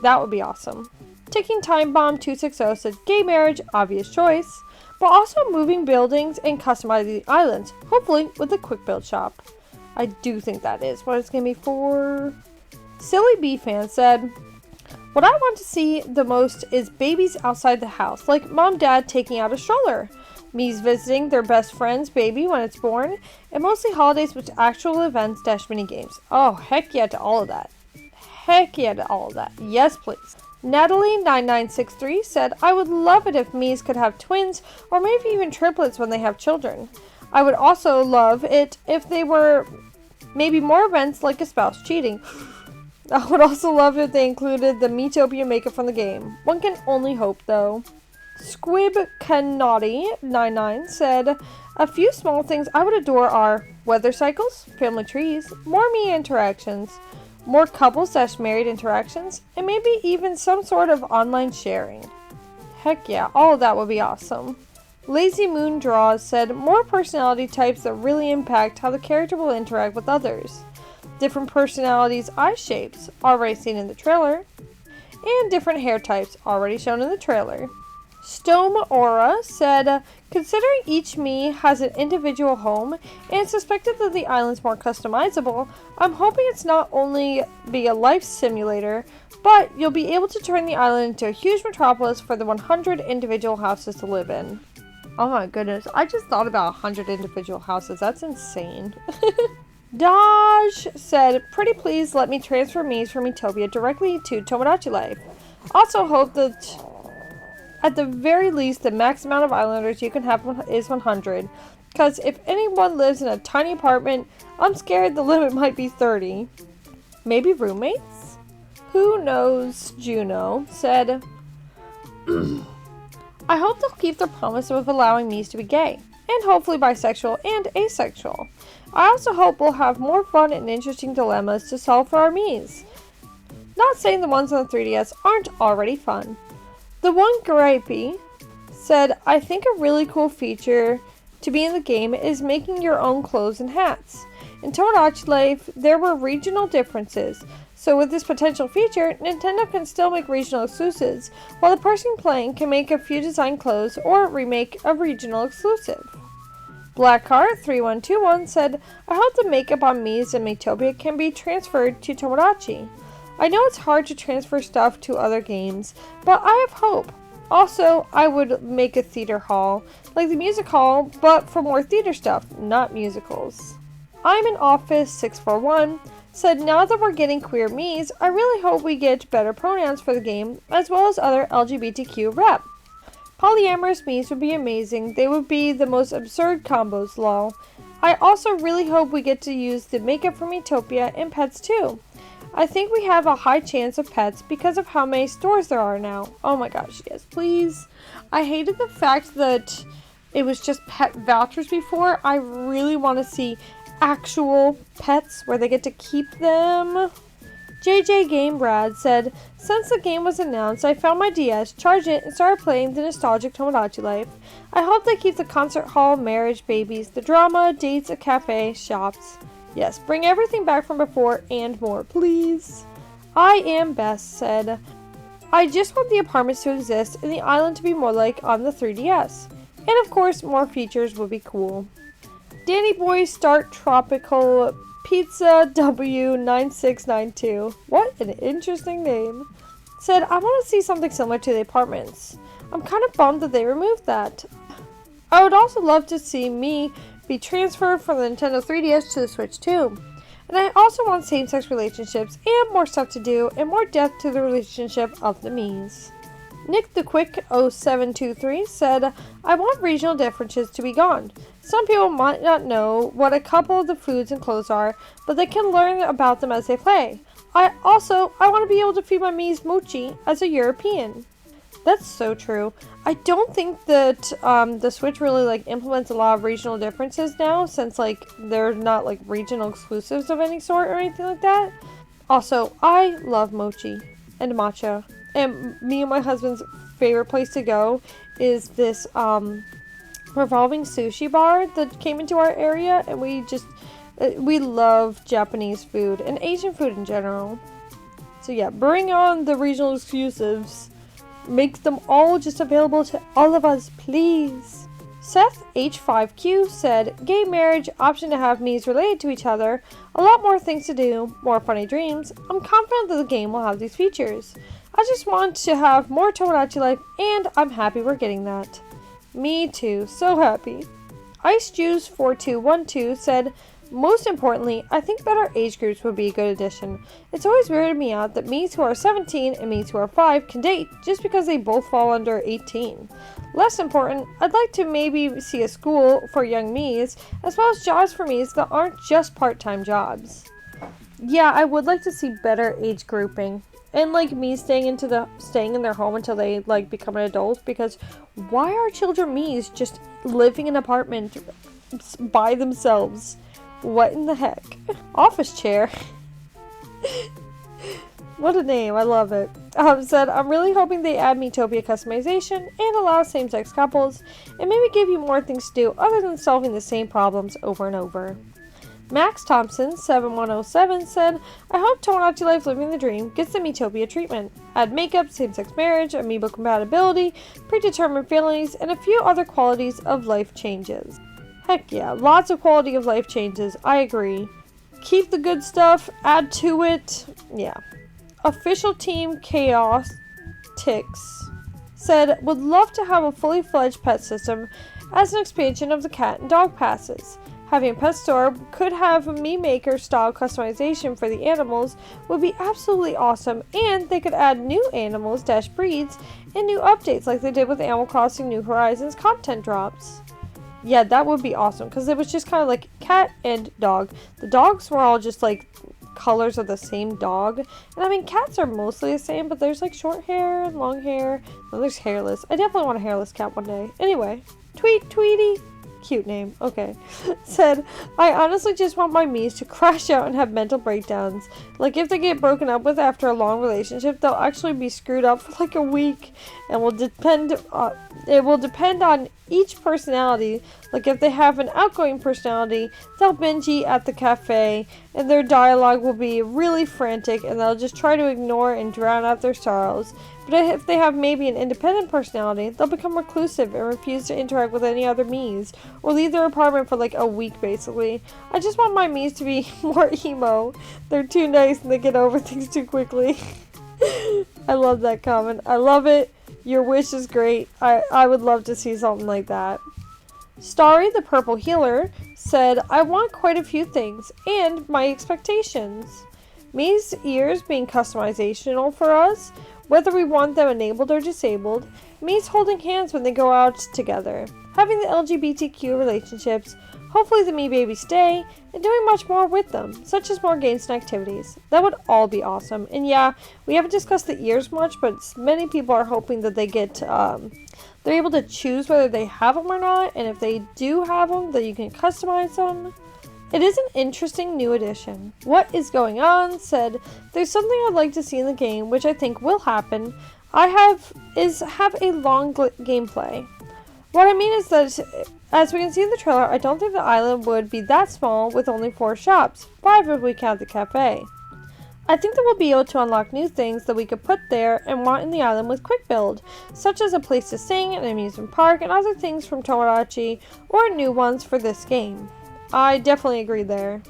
That would be awesome. Ticking Time Bomb 260 said, gay marriage, obvious choice, but also moving buildings and customizing the islands, hopefully with a quick build shop. I do think that is what it's going to be for. Silly Bee Fan said, what I want to see the most is babies outside the house, like mom, dad taking out a stroller, Miis visiting their best friend's baby when it's born, and mostly holidays with actual events / mini games. Oh, heck yeah to all of that. Heck yeah to all of that. Yes, please. Natalie9963 said, I would love it if Miis could have twins or maybe even triplets when they have children. I would also love it if they were maybe more events like a spouse cheating. I would also love it if they included the Miitopia makeup from the game. One can only hope though. Squib Canaughty99 said, a few small things I would adore are weather cycles, family trees, more Mii interactions, more couples / married interactions, and maybe even some sort of online sharing. Heck yeah, all of that would be awesome. Lazy Moon Draws said, more personality types that really impact how the character will interact with others. Different personalities' eye shapes, already seen in the trailer, and different hair types, already shown in the trailer. Stome Aura said, considering each Mii has an individual home and suspected that the island's more customizable, I'm hoping it's not only be a life simulator, but you'll be able to turn the island into a huge metropolis for the 100 individual houses to live in. Oh my goodness, I just thought about 100 individual houses. That's insane. Dodge said, pretty please let me transfer Miis from Miitopia directly to Tomodachi Life. Also hope that at the very least the max amount of islanders you can have is 100. Because if anyone lives in a tiny apartment, I'm scared the limit might be 30. Maybe roommates? Who knows? Juno said, I hope they'll keep their promise of allowing Miis to be gay, and hopefully bisexual and asexual. I also hope we'll have more fun and interesting dilemmas to solve for our Miis. Not saying the ones on the 3DS aren't already fun. The one Gripey said, I think a really cool feature to be in the game is making your own clothes and hats. In Tomodachi Life, there were regional differences, so with this potential feature, Nintendo can still make regional exclusives, while the person playing can make a few design clothes or remake a regional exclusive. Blackheart3121 said, I hope the makeup on Miis and Miitopia can be transferred to Tomodachi. I know it's hard to transfer stuff to other games, but I have hope. Also, I would make a theater hall, like the music hall, but for more theater stuff, not musicals. I'm in Office 641 said, now that we're getting queer Miis, I really hope we get better pronouns for the game, as well as other LGBTQ rep. Polyamorous Miis would be amazing. They would be the most absurd combos, lol. I also really hope we get to use the makeup from Miitopia in pets too. I think we have a high chance of pets because of how many stores there are now. Oh my gosh, yes, please. I hated the fact that it was just pet vouchers before. I really want to see actual pets where they get to keep them. JJ Game Brad said, since the game was announced, I found my DS, charged it, and started playing the nostalgic Tomodachi Life. I hope they keep the concert hall, marriage, babies, the drama, dates, a cafe, shops. Yes, bring everything back from before and more, please. I Am Best said, I just want the apartments to exist and the island to be more like on the 3DS. And of course, more features would be cool. Danny Boy Start Tropical Pizza W9692. What an interesting name. Said, I want to see something similar to the apartments. I'm kind of bummed that they removed that. I would also love to see me be transferred from the Nintendo 3DS to the Switch too. And I also want same-sex relationships and more stuff to do and more depth to the relationship of the Miis. Nick the Quick 0723 said, I want regional differences to be gone. Some people might not know what a couple of the foods and clothes are, but they can learn about them as they play. I want to be able to feed my Mii's mochi as a European. That's so true. I don't think that the Switch really implements a lot of regional differences now, since they're not regional exclusives of any sort or anything like that. Also, I love mochi and matcha. And me and my husband's favorite place to go is this revolving sushi bar that came into our area, and we love Japanese food and Asian food in general. So yeah, bring on the regional exclusives. Make them all just available to all of us, please. Seth H5Q said, gay marriage, option to have Miis related to each other, a lot more things to do, more funny dreams. I'm confident that the game will have these features. I just want to have more Tomodachi Life, and I'm happy we're getting that. Me too, so happy. IceJuice4212 said, most importantly, I think that our age groups would be a good addition. It's always weirded me out that Miis who are 17 and Miis who are 5 can date just because they both fall under 18. Less important, I'd like to maybe see a school for young Miis, as well as jobs for Miis that aren't just part-time jobs. Yeah, I would like to see better age grouping. And Miis staying in their home until they become an adult, because why are children Miis just living in an apartment by themselves? What in the heck? Office chair. What a name, I love it. Said, I'm really hoping they add Miitopia customization and allow same-sex couples, and maybe give you more things to do other than solving the same problems over and over. Max Thompson 7107 said, I hope Tomodachi Life Living the Dream gets the Miitopia treatment. Add makeup, same-sex marriage, amiibo compatibility, predetermined feelings, and a few other qualities of life changes. Heck yeah, lots of quality of life changes, I agree. Keep the good stuff, add to it, yeah. Official Team Chaos Tix said, would love to have a fully fledged pet system as an expansion of the cat and dog passes. Having a pet store could have a Mii Maker style customization for the animals would be absolutely awesome, and they could add new animals - breeds and new updates like they did with Animal Crossing New Horizons content drops. Yeah, that would be awesome, because it was just kind of like cat and dog. The dogs were all just colors of the same dog. And I mean, cats are mostly the same, but there's short hair and long hair. No, there's hairless. I definitely want a hairless cat one day. Anyway, Tweety. Cute name. Okay. Said, I honestly just want my Miis to crash out and have mental breakdowns. If they get broken up with after a long relationship, they'll actually be screwed up for a week, and it will depend on each personality. If they have an outgoing personality, they'll binge eat at the cafe, and their dialogue will be really frantic, and they'll just try to ignore and drown out their sorrows. But if they have maybe an independent personality, they'll become reclusive and refuse to interact with any other Miis, or leave their apartment for a week basically. I just want my Miis to be more emo. They're too nice and they get over things too quickly. I love that comment. I love it. Your wish is great. I would love to see something like that. Starry the Purple Healer said, I want quite a few things, and my expectations. Mii's ears being customizational for us, whether we want them enabled or disabled, Mii's holding hands when they go out together, having the LGBTQ relationships, hopefully the Mii babies stay, and doing much more with them, such as more games and activities. That would all be awesome. And yeah, we haven't discussed the ears much, but many people are hoping that they get, they're able to choose whether they have them or not, and if they do have them, that you can customize them. It is an interesting new addition. What is going on said, there's something I'd like to see in the game, which I think will happen. Have a long gameplay. What I mean is that, as we can see in the trailer, I don't think the island would be that small with only 4 shops, 5 if we count the cafe. I think that we'll be able to unlock new things that we could put there and want in the island with quick build, such as a place to sing, an amusement park, and other things from Tomodachi, or new ones for this game. I definitely agree there.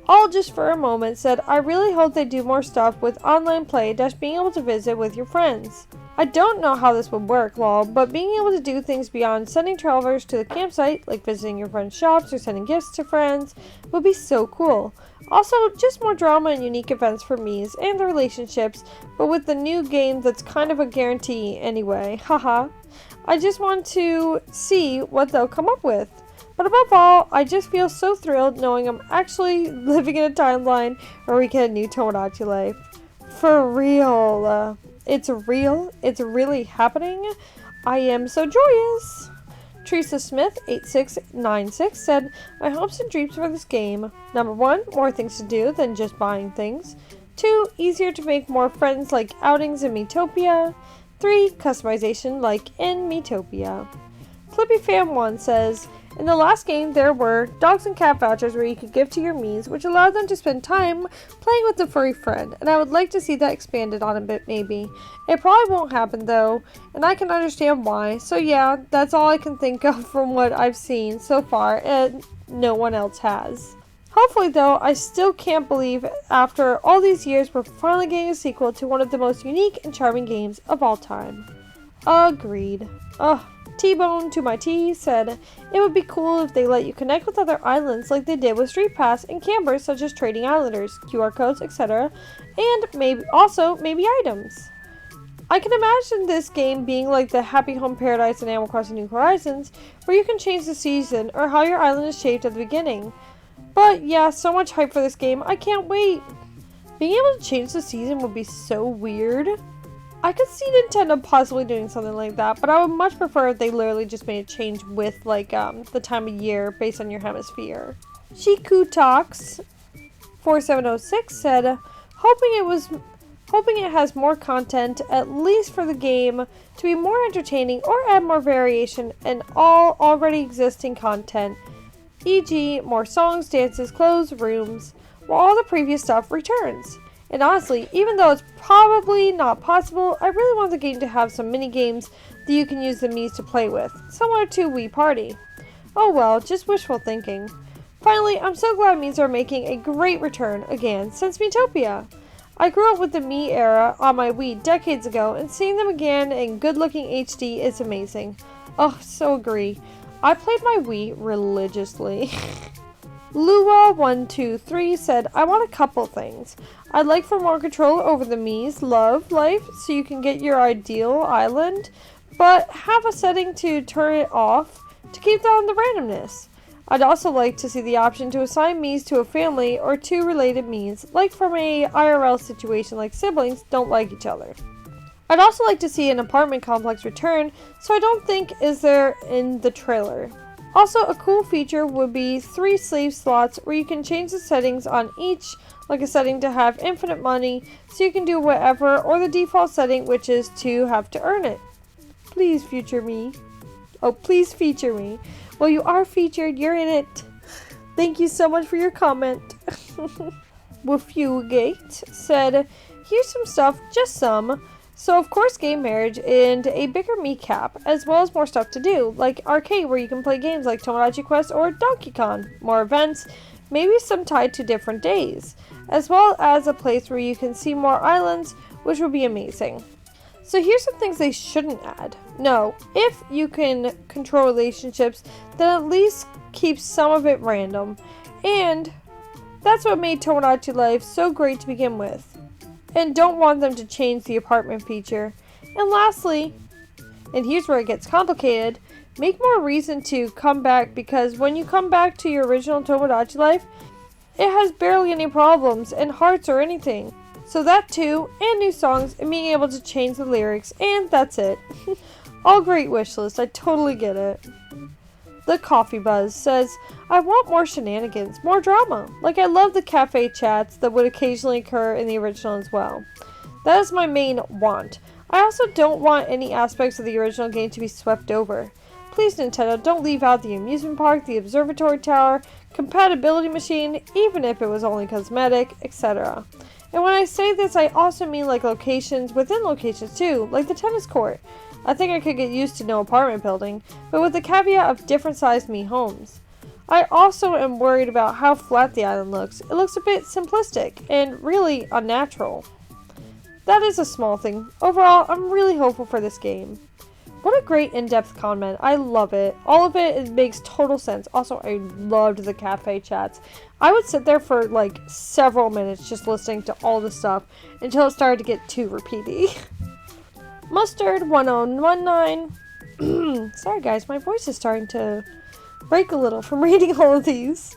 All just for a moment said, I really hope they do more stuff with online play - being able to visit with your friends. I don't know how this would work, lol, but being able to do things beyond sending travelers to the campsite, like visiting your friends' shops or sending gifts to friends, would be so cool. Also, just more drama and unique events for me's and the relationships, but with the new game that's kind of a guarantee anyway, haha. I just want to see what they'll come up with. But above all, I just feel so thrilled knowing I'm actually living in a timeline where we get a new Tomodachi Life. For real. It's real. It's really happening. I am so joyous. Teresa Smith 8696 said, my hopes and dreams for this game. Number 1, more things to do than just buying things. 2, easier to make more friends like outings in Miitopia. 3, customization like in Miitopia. FlippyFam1 says, in the last game, there were dogs and cat vouchers where you could give to your Miis, which allowed them to spend time playing with a furry friend, and I would like to see that expanded on a bit maybe. It probably won't happen though, and I can understand why, so yeah, that's all I can think of from what I've seen so far, and no one else has. Hopefully though, I still can't believe after all these years we're finally getting a sequel to one of the most unique and charming games of all time. Agreed. Ugh. T-Bone to my T said, it would be cool if they let you connect with other islands like they did with Street Pass and campers such as trading islanders, QR codes, etc. And maybe items. I can imagine this game being like the Happy Home Paradise in Animal Crossing New Horizons, where you can change the season or how your island is shaped at the beginning. But yeah, so much hype for this game, I can't wait. Being able to change the season would be so weird. I could see Nintendo possibly doing something like that, but I would much prefer if they literally just made a change with like the time of year based on your hemisphere. Shiku Talks 4706 said, hoping it has more content, at least for the game, to be more entertaining or add more variation in all already existing content, e.g. more songs, dances, clothes, rooms, while all the previous stuff returns. And honestly, even though it's probably not possible, I really want the game to have some mini games that you can use the Miis to play with, similar to Wii Party. Oh well, just wishful thinking. Finally, I'm so glad Miis are making a great return again since Miitopia. I grew up with the Mii era on my Wii decades ago, and seeing them again in good-looking HD is amazing. Oh, so agree. I played my Wii religiously. Lua123 said, I want a couple things. I'd like for more control over the Mii's love life so you can get your ideal island, but have a setting to turn it off to keep down the randomness. I'd also like to see the option to assign Mii's to a family or 2 related Mii's, like from a IRL situation like siblings don't like each other. I'd also like to see an apartment complex return, so I don't think is there in the trailer. Also, a cool feature would be 3 slave slots where you can change the settings on each, like a setting to have infinite money, so you can do whatever, or the default setting, which is to have to earn it. Please feature me. Oh, please feature me. Well, you are featured, you're in it. Thank you so much for your comment. Wofugate said, here's some stuff, just some. So of course game marriage and a bigger Mii cap, as well as more stuff to do, like arcade where you can play games like Tomodachi Quest or Donkey Kong, more events, maybe some tied to different days, as well as a place where you can see more islands, which would be amazing. So here's some things they shouldn't add. No, if you can control relationships, then at least keep some of it random, and that's what made Tomodachi Life so great to begin with. And don't want them to change the apartment feature. And lastly, and here's where it gets complicated, make more reason to come back, because when you come back to your original Tomodachi Life, it has barely any problems and hearts or anything. So that too, and new songs, and being able to change the lyrics, and that's it. All great wish list, I totally get it. The Coffee Buzz says, I want more shenanigans, more drama. Like I love the cafe chats that would occasionally occur in the original as well. That is my main want. I also don't want any aspects of the original game to be swept over. Please Nintendo, don't leave out the amusement park, the observatory tower, compatibility machine, even if it was only cosmetic, etc. And when I say this, I also mean like locations within locations too, like the tennis court. I think I could get used to no apartment building, but with the caveat of different sized Mii homes. I also am worried about how flat the island looks. It looks a bit simplistic and really unnatural. That is a small thing. Overall, I'm really hopeful for this game. What a great in-depth comment. I love it. All of it makes total sense. Also, I loved the cafe chats. I would sit there for like several minutes just listening to all the stuff until it started to get too repeaty. Mustard1019. Sorry guys, my voice is starting to break a little from reading all of these.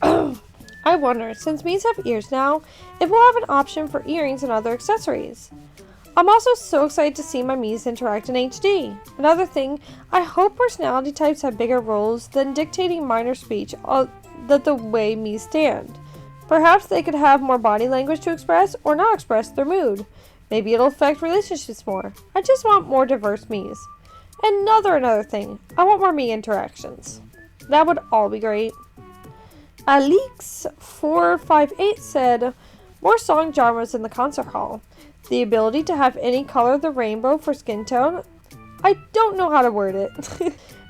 I wonder, since Miis have ears now, if we'll have an option for earrings and other accessories. I'm also so excited to see my Miis interact in HD. Another thing, I hope personality types have bigger roles than dictating minor speech that the way Miis stand. Perhaps they could have more body language to express or not express their mood. Maybe it'll affect relationships more. I just want more diverse Miis. Another thing, I want more Mii interactions. That would all be great. Alix458 said, more song genres in the concert hall. The ability to have any color of the rainbow for skin tone. I don't know how to word it.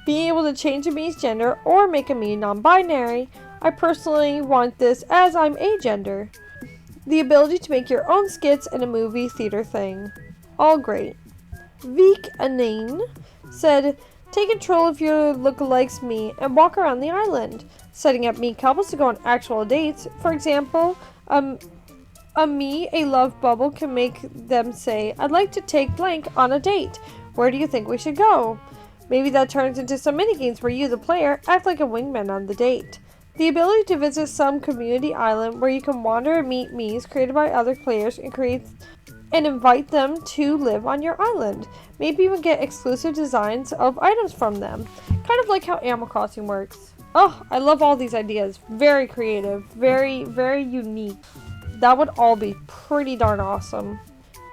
Being able to change a Mii's gender or make a Mii non-binary. I personally want this as I'm agender. The ability to make your own skits in a movie theater thing. All great. Veek Anane said, take control of your lookalikes Mii and walk around the island. Setting up Mii couples to go on actual dates. For example, a Mii, a love bubble, can make them say, I'd like to take blank on a date. Where do you think we should go? Maybe that turns into some minigames where you, the player, act like a wingman on the date. The ability to visit some community island where you can wander and meet Miis created by other players and invite them to live on your island. Maybe even get exclusive designs of items from them. Kind of like how Animal Crossing works. Oh, I love all these ideas. Very creative. Very, very unique. That would all be pretty darn awesome.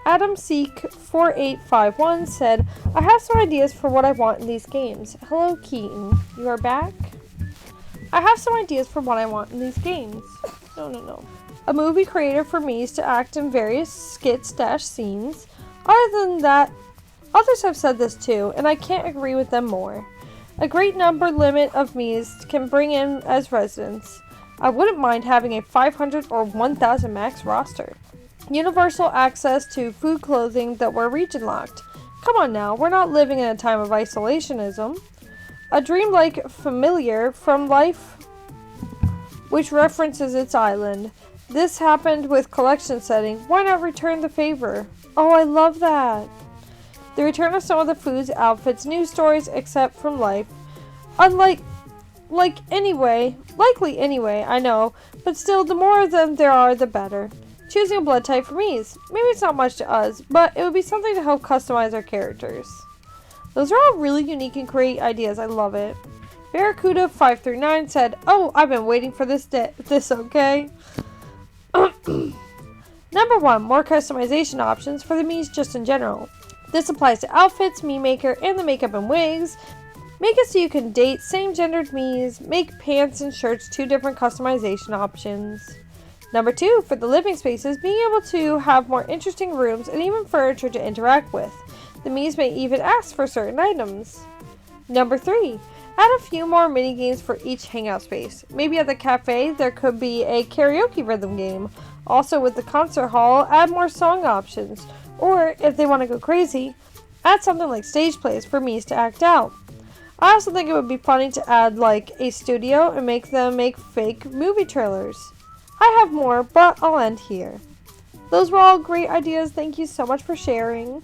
AdamSeek4851 said, I have some ideas for what I want in these games. Hello, Keaton. You are back? I have some ideas for what I want in these games. No. A movie creator for Miis to act in various skits-scenes. Other than that, others have said this too, and I can't agree with them more. A great number limit of Miis can bring in as residents. I wouldn't mind having a 500 or 1000 max roster. Universal access to food, clothing that were region locked. Come on now, we're not living in a time of isolationism. A dreamlike familiar from life which references its island. This happened with collection setting. Why not return the favor? Oh, I love that. The return of some of the foods, outfits, news stories, except from life. Likely anyway, I know, but still, the more of them there are, the better. Choosing a blood type for Miis. Maybe it's not much to us, but it would be something to help customize our characters. Those are all really unique and great ideas. I love it. Barracuda539 said, oh, I've been waiting for this okay? Number 1, more customization options for the Miis just in general. This applies to outfits, Mii Maker, and the makeup and wigs. Make it so you can date same-gendered Miis. Make pants and shirts 2 different customization options. Number 2, for the living spaces, being able to have more interesting rooms and even furniture to interact with. The Miis may even ask for certain items. Number 3, add a few more mini-games for each hangout space. Maybe at the cafe, there could be a karaoke rhythm game. Also with the concert hall, add more song options. Or, if they want to go crazy, add something like stage plays for Miis to act out. I also think it would be funny to add like a studio and make them make fake movie trailers. I have more, but I'll end here. Those were all great ideas. Thank you so much for sharing.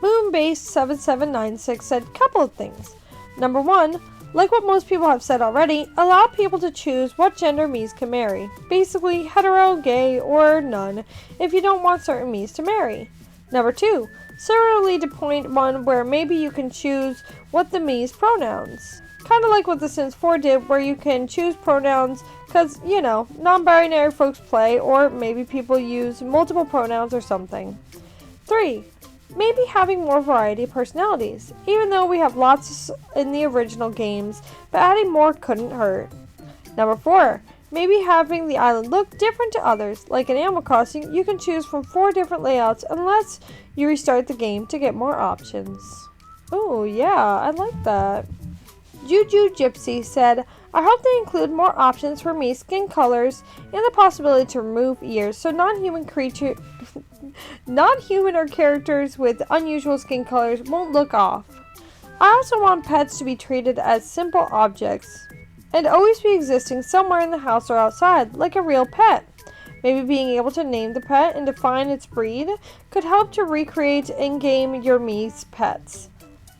Moonbase7796 said couple of things. Number 1, like what most people have said already, allow people to choose what gender Miis can marry. Basically, hetero, gay, or none, if you don't want certain Miis to marry. Number 2, similarly to point 1 where maybe you can choose what the Mii's pronouns. Kind of like what The Sims 4 did where you can choose pronouns because, you know, non-binary folks play, or maybe people use multiple pronouns or something. 3, maybe having more variety of personalities, even though we have lots in the original games, but adding more couldn't hurt. Number 4, maybe having the island look different to others. Like in Animal Crossing, you can choose from 4 different layouts unless you restart the game to get more options. Oh yeah, I like that. Juju Gypsy said, I hope they include more options for me skin colors and the possibility to remove ears so non-human or characters with unusual skin colors won't look off. I also want pets to be treated as simple objects and always be existing somewhere in the house or outside, like a real pet. Maybe being able to name the pet and define its breed could help to recreate in-game your Mii's pets,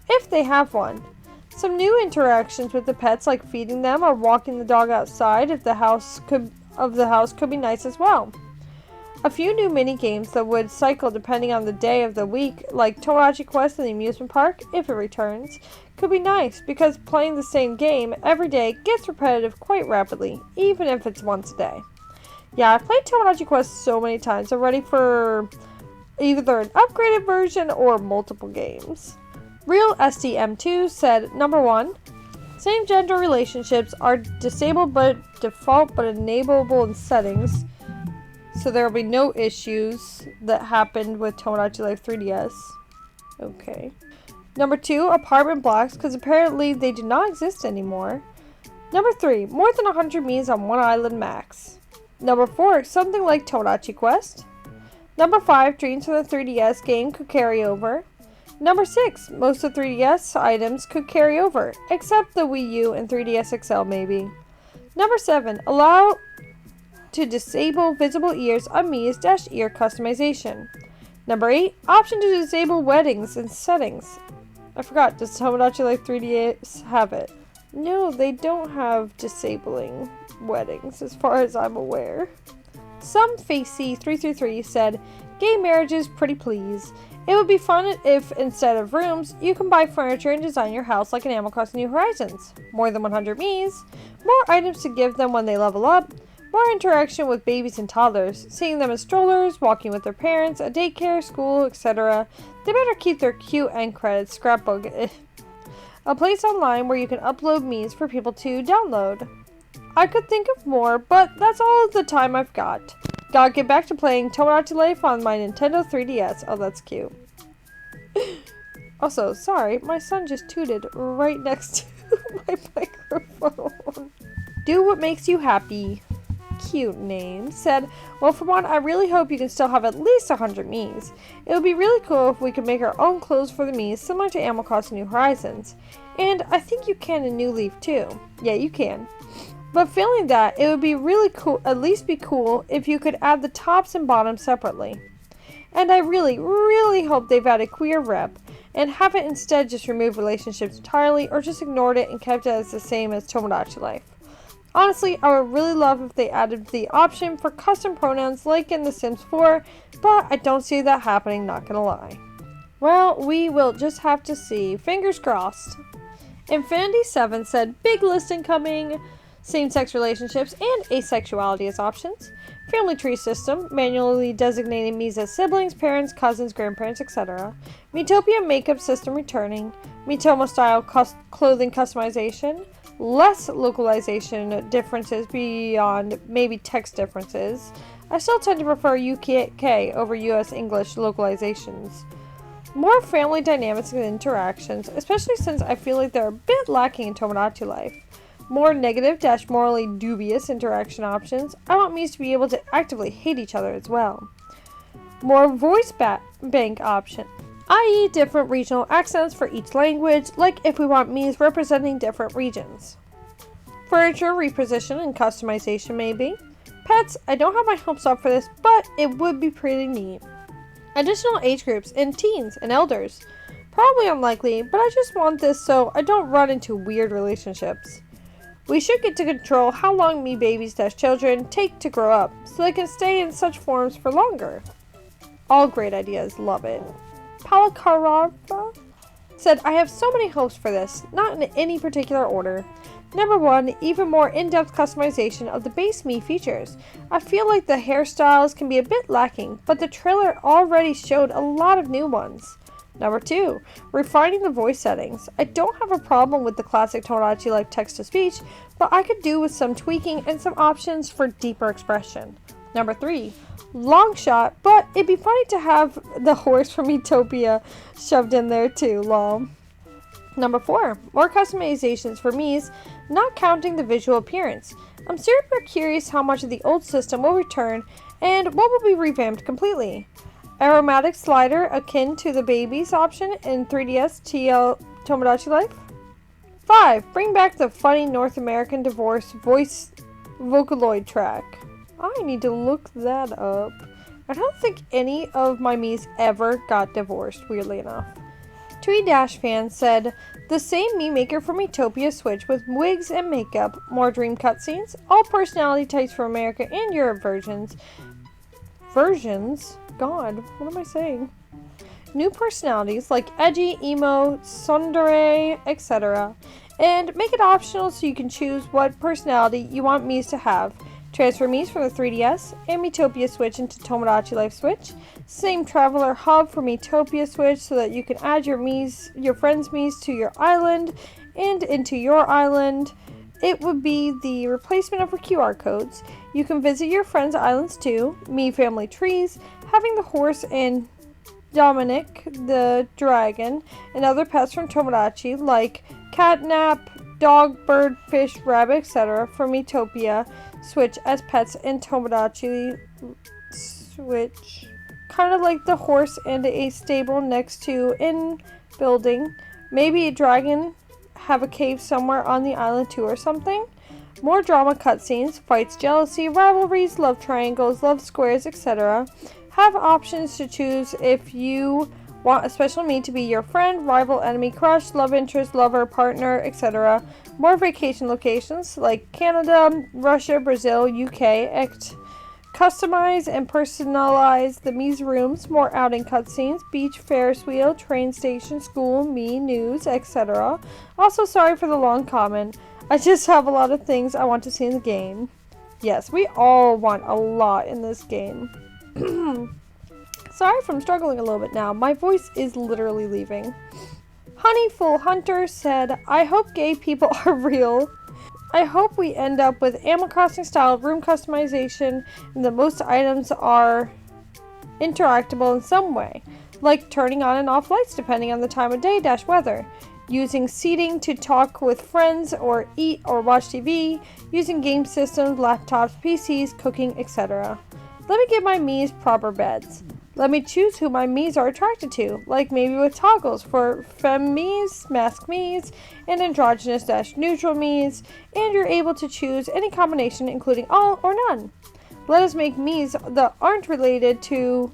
if they have one. Some new interactions with the pets, like feeding them or walking the dog outside of the house could be nice as well. A few new mini games that would cycle depending on the day of the week, like Tomodachi Quest in the amusement park, if it returns, could be nice because playing the same game every day gets repetitive quite rapidly, even if it's once a day. Yeah, I've played Tomodachi Quest so many times, I'm ready for either an upgraded version or multiple games. Real SDM2 said, number 1, same gender relationships are disabled but default but enableable in settings, so there will be no issues that happened with Tomodachi Life 3DS. Okay. Number 2, apartment blocks, because apparently they do not exist anymore. Number 3, more than 100 Miis on one island max. Number 4, something like Tomodachi Quest. Number 5, dreams from the 3DS game could carry over. Number 6, most of the 3DS items could carry over, except the Wii U and 3DS XL maybe. Number 7, allow to disable visible ears on Mii's -ear customization. Number 8, option to disable weddings in settings. I forgot, does Tomodachi Life 3DS have it? No, they don't have disabling weddings as far as I'm aware. Some Facey333 said, gay marriages pretty please. It would be fun if, instead of rooms, you can buy furniture and design your house like in Animal Crossing New Horizons. More than 100 Miis, more items to give them when they level up, more interaction with babies and toddlers, seeing them in strollers, walking with their parents, at daycare, school, etc. They better keep their cute end credits scrapbook. A place online where you can upload Miis for people to download. I could think of more, but that's all the time I've got. Gotta get back to playing Tomodachi Life on my Nintendo 3DS. Oh, that's cute. Also, sorry, my son just tooted right next to my microphone. Do what makes you happy. Cute name. Said, well, for one, I really hope you can still have at least 100 Miis. It would be really cool if we could make our own clothes for the Miis, similar to Animal Crossing New Horizons. And I think you can in New Leaf, too. Yeah, you can. But failing that, it would be really cool, at least be cool, if you could add the tops and bottoms separately. And I really, really hope they've added queer rep, and haven't instead just removed relationships entirely, or just ignored it and kept it as the same as Tomodachi Life. Honestly, I would really love if they added the option for custom pronouns like in The Sims 4, but I don't see that happening, not gonna lie. Well, we will just have to see. Fingers crossed. Infinity7 said, big list incoming. Same-sex relationships and asexuality as options. Family tree system, manually designating Mii's as siblings, parents, cousins, grandparents, etc. Miitopia makeup system returning. Miitomo style clothing customization. Less localization differences beyond maybe text differences. I still tend to prefer UK over US English localizations. More family dynamics and interactions, especially since I feel like they're a bit lacking in Tomodachi Life. More negative - morally dubious interaction options. I want Mii's to be able to actively hate each other as well. More voice bank option, i.e. different regional accents for each language, like if we want Mii's representing different regions. Furniture reposition and customization maybe. Pets, I don't have my hopes up for this, but it would be pretty neat. Additional age groups in teens and elders. Probably unlikely, but I just want this so I don't run into weird relationships. We should get to control how long Mii babies - children take to grow up, so they can stay in such forms for longer. All great ideas, love it. Palakarava said, I have so many hopes for this, not in any particular order. Number 1, even more in-depth customization of the base Mii features. I feel like the hairstyles can be a bit lacking, but the trailer already showed a lot of new ones. Number 2, refining the voice settings. I don't have a problem with the classic Tomodachi Life text-to-speech, but I could do with some tweaking and some options for deeper expression. Number 3, long shot, but it'd be funny to have the horse from Miitopia shoved in there too, lol. Number 4, more customizations for Mii's, not counting the visual appearance. I'm super curious how much of the old system will return and what will be revamped completely. Aromatic slider akin to the babies option in 3DS TL Tomodachi Life. 5, bring back the funny North American divorce voice Vocaloid track. I need to look that up. I don't think any of my Mii's ever got divorced, weirdly enough. Tomodachi Fans said, the same Mii maker for Miitopia Switch with wigs and makeup, more dream cutscenes, all personality types for America and Europe versions. God, what am I saying? New personalities like edgy, emo, tsundere, etc. And make it optional so you can choose what personality you want Mii's to have. Transfer Mii's from the 3DS and Miitopia Switch into Tomodachi Life Switch. Same Traveler Hub for Miitopia Switch so that you can add your friends' Mii's to your island and into your island. It would be the replacement of QR codes. You can visit your friends' islands too. Mii family trees, having the horse and Dominic the dragon, and other pets from Tomodachi like catnap, dog, bird, fish, rabbit, etc. from Miitopia Switch as pets in Tomodachi Switch. Kind of like the horse and a stable next to in building. Maybe a dragon have a cave somewhere on the island too or something. More drama cutscenes, fights, jealousy, rivalries, love triangles, love squares, etc. Have options to choose if you want a special Mii to be your friend, rival, enemy, crush, love interest, lover, partner, etc. More vacation locations like Canada, Russia, Brazil, UK, customize and personalize the Mii's rooms, more outing cutscenes, beach, Ferris wheel, train station, school, Mii, news, etc. Also, sorry for the long comment. I just have a lot of things I want to see in the game. Yes, we all want a lot in this game. Sorry if I'm struggling a little bit now. My voice is literally leaving. Honeyful Hunter said, I hope gay people are real. I hope we end up with Animal Crossing style room customization and that most items are interactable in some way, like turning on and off lights depending on the time of day - weather, using seating to talk with friends or eat or watch TV, using game systems, laptops, PCs, cooking, etc. Let me give my Mii's proper beds. Let me choose who my Mii's are attracted to, like maybe with toggles for femme Mii's, mask Mii's, and androgynous - neutral Mii's, and you're able to choose any combination including all or none. Let us make Mii's that aren't related to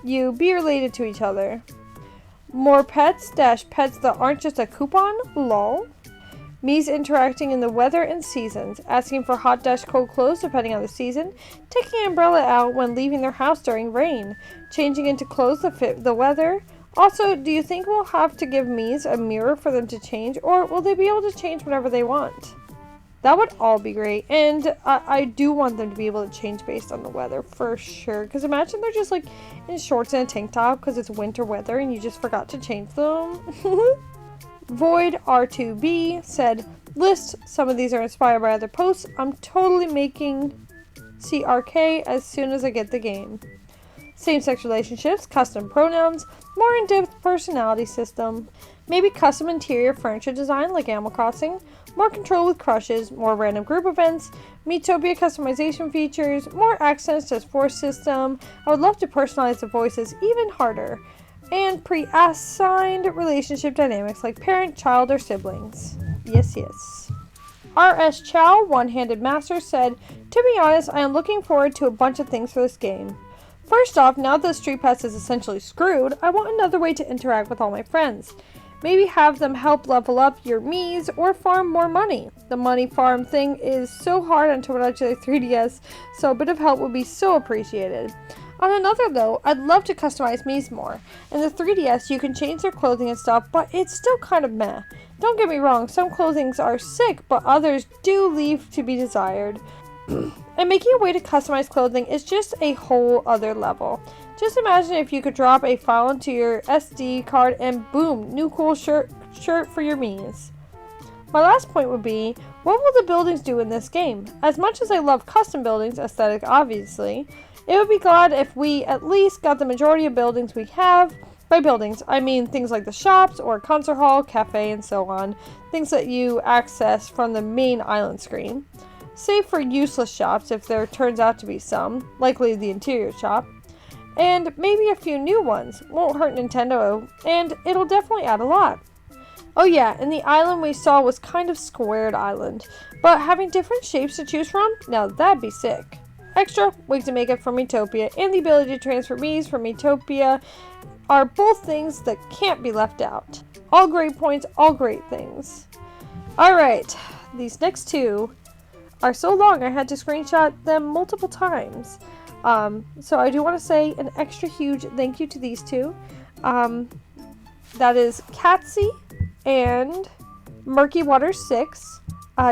you be related to each other. More pets - pets that aren't just a coupon, lol. Mii's interacting in the weather and seasons, asking for hot - cold clothes depending on the season, taking an umbrella out when leaving their house during rain, changing into clothes that fit the weather. Also, do you think we'll have to give Mii's a mirror for them to change, or will they be able to change whenever they want? That would all be great, and I do want them to be able to change based on the weather for sure, because imagine they're just like in shorts and a tank top because it's winter weather and you just forgot to change them. Void R2B said, list, some of these are inspired by other posts. I'm totally making CRK as soon as I get the game. Same-sex relationships, custom pronouns, more in-depth personality system, maybe custom interior furniture design like Animal Crossing, more control with crushes, more random group events, Miitopia customization features, more accents to force system. I would love to personalize the voices even harder. And pre-assigned relationship dynamics like parent, child, or siblings. Yes, yes. R.S. Chow, One-Handed Master, said, to be honest, I am looking forward to a bunch of things for this game. First off, now that the Street Pass is essentially screwed, I want another way to interact with all my friends. Maybe have them help level up your Mii's or farm more money. The money farm thing is so hard on Tomodachi 3DS, so a bit of help would be so appreciated. On another though, I'd love to customize Mii's more. In the 3DS, you can change their clothing and stuff, but it's still kind of meh. Don't get me wrong, some clothings are sick, but others do leave to be desired. And making a way to customize clothing is just a whole other level. Just imagine if you could drop a file into your SD card and boom, new cool shirt for your Mii's. My last point would be, what will the buildings do in this game? As much as I love custom buildings, aesthetic obviously, it would be glad if we at least got the majority of buildings we have By buildings, I mean things like the shops or concert hall, cafe, and so on. Things that you access from the main island screen. Save for useless shops if there turns out to be some, likely the interior shop. And maybe a few new ones. Won't hurt Nintendo, and it'll definitely add a lot. Oh yeah, and the island we saw was kind of squared island, but having different shapes to choose from, now that'd be sick. Extra, wigs to make it from Miitopia, and the ability to transfer Miis from Miitopia are both things that can't be left out. All great points, all great things. Alright, these next two are so long I had to screenshot them multiple times. So I do want to say an extra huge thank you to these two. That is Katsy and Murky Water 6.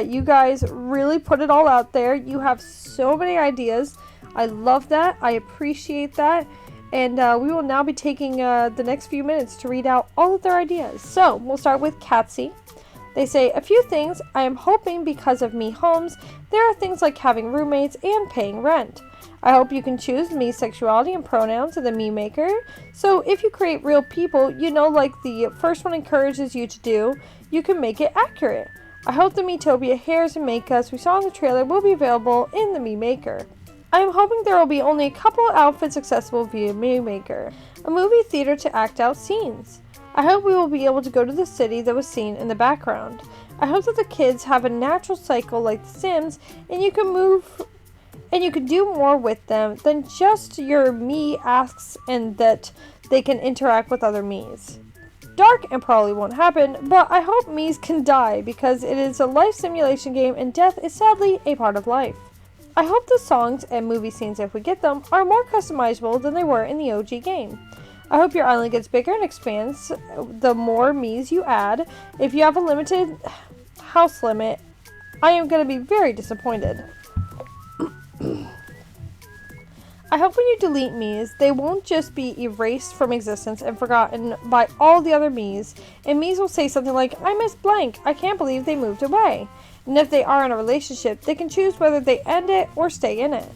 You guys really put it all out there. You have so many ideas. I love that. I appreciate that. And we will now be taking the next few minutes to read out all of their ideas. So we'll start with Katsy. They say, a few things. I am hoping because of Mii homes, there are things like having roommates and paying rent. I hope you can choose Mii sexuality and pronouns in the Mii Maker. So if you create real people, you know, like the first one encourages you to do, you can make it accurate. I hope the Miitopia hairs and makeups we saw in the trailer will be available in the Mii Maker. I am hoping there will be only a couple outfits accessible via Mii Maker. A movie theater to act out scenes. I hope we will be able to go to the city that was seen in the background. I hope that the kids have a natural cycle like The Sims, and you can do more with them than just your Mii asks, and that they can interact with other Miis. Dark and probably won't happen, but I hope Miis can die because it is a life simulation game and death is sadly a part of life. I hope the songs and movie scenes, if we get them, are more customizable than they were in the OG game. I hope your island gets bigger and expands the more Miis you add. If you have a limited house limit, I am going to be very disappointed. I hope when you delete Miis, they won't just be erased from existence and forgotten by all the other Miis, and Miis will say something like, I miss blank, I can't believe they moved away. And if they are in a relationship, they can choose whether they end it or stay in it.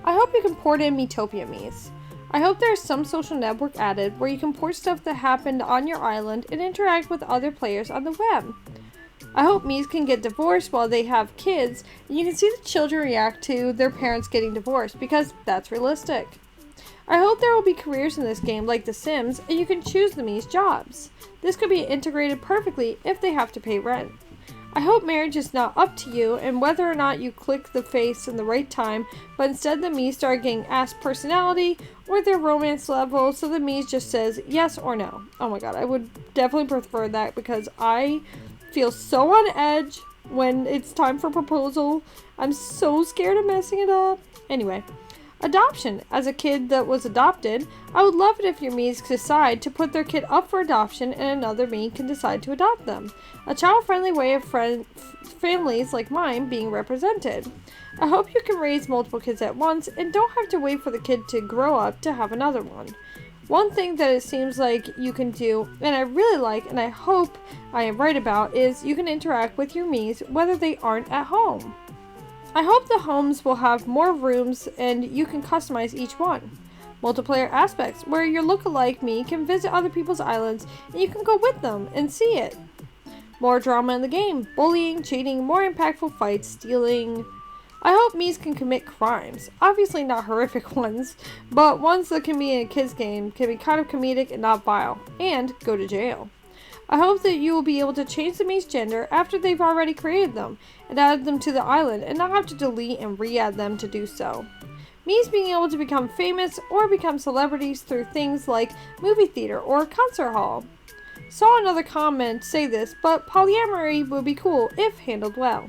I hope you can port in Miitopia Miis. I hope there is some social network added where you can port stuff that happened on your island and interact with other players on the web. I hope Miis can get divorced while they have kids, and you can see the children react to their parents getting divorced, because that's realistic. I hope there will be careers in this game like The Sims, and you can choose the Mii's jobs. This could be integrated perfectly if they have to pay rent. I hope marriage is not up to you, and whether or not you click the face in the right time, but instead the Miis start getting asked personality or their romance level, so the Miis just says yes or no. Oh my god, I would definitely prefer that because I feel so on edge when it's time for proposal. I'm so scared of messing it up. Anyway, adoption. As a kid that was adopted, I would love it if your Miis decide to put their kid up for adoption and another Mii can decide to adopt them. A child-friendly way of families like mine being represented. I hope you can raise multiple kids at once and don't have to wait for the kid to grow up to have another one. One thing that it seems like you can do, and I really like, and I hope I am right about, is you can interact with your Miis whether they aren't at home. I hope the homes will have more rooms and you can customize each one. Multiplayer aspects, where your lookalike Mii can visit other people's islands and you can go with them and see it. More drama in the game, bullying, cheating, more impactful fights, stealing. I hope Miis can commit crimes. Obviously not horrific ones, but ones that can be in a kid's game, can be kind of comedic and not vile, and go to jail. I hope that you will be able to change the Mii's gender after they've already created them, and added them to the island, and not have to delete and re-add them to do so. Miis being able to become famous or become celebrities through things like movie theater or concert hall. Saw another comment say this, but polyamory would be cool if handled well.